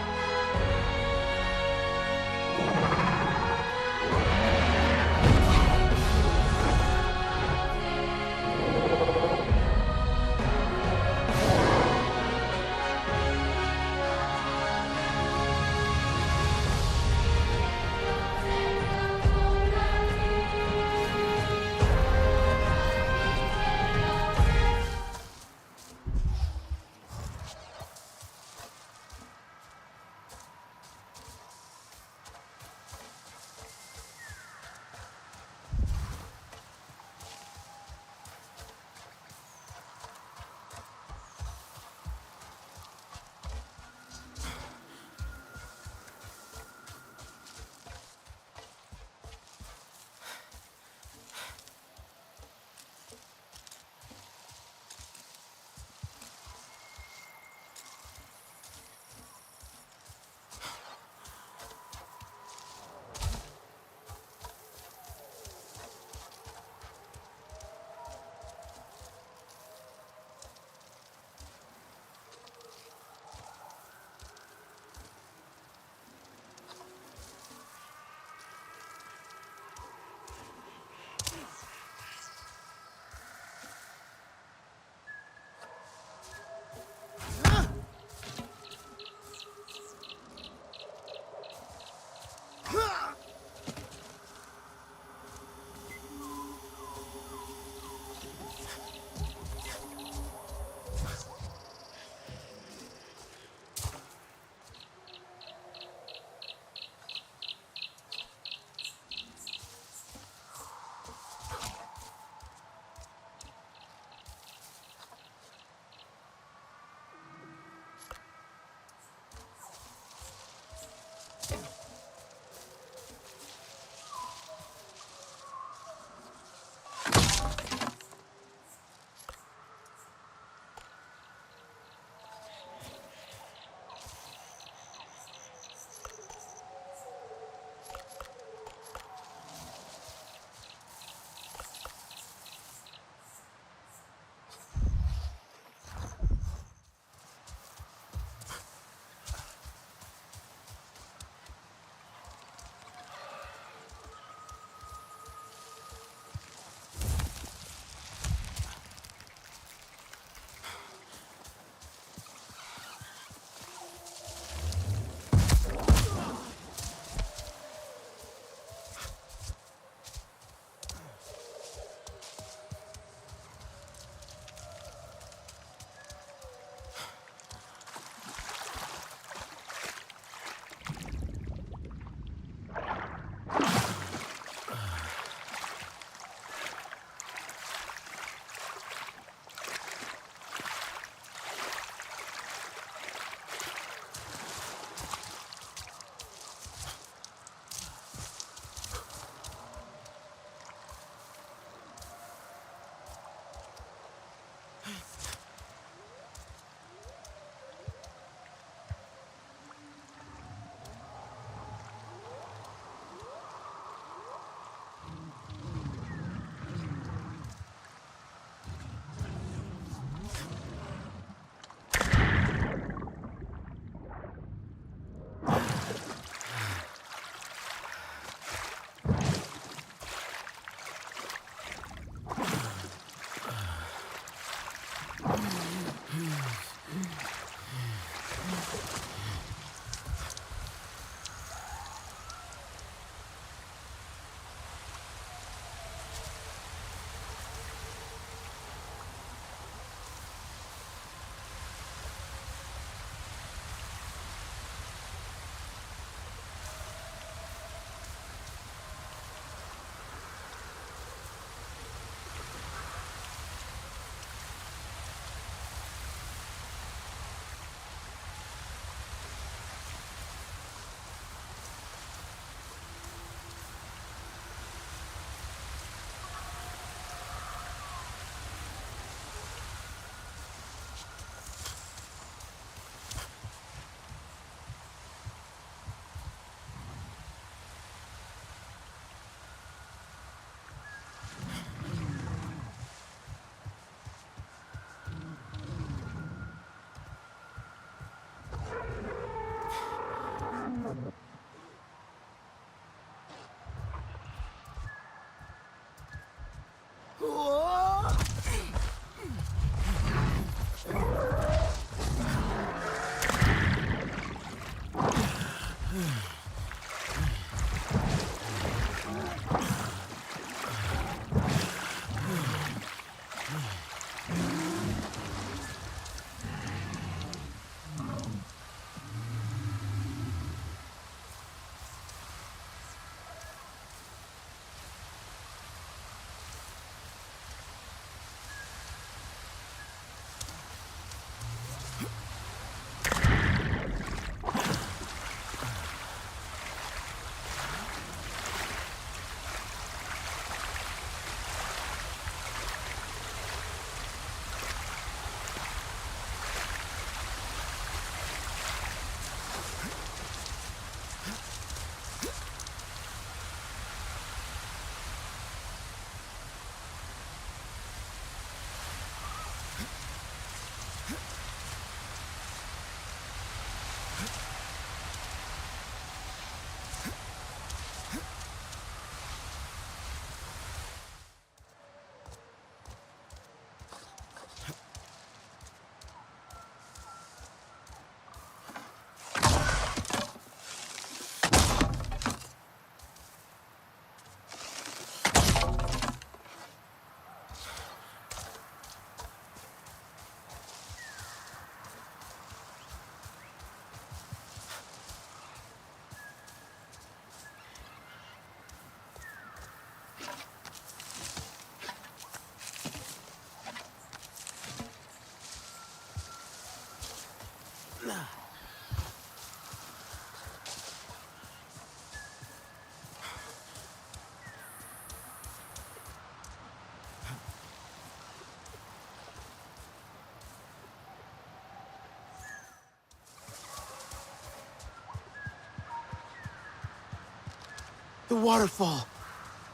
waterfall.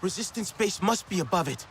Resistance base must be above it.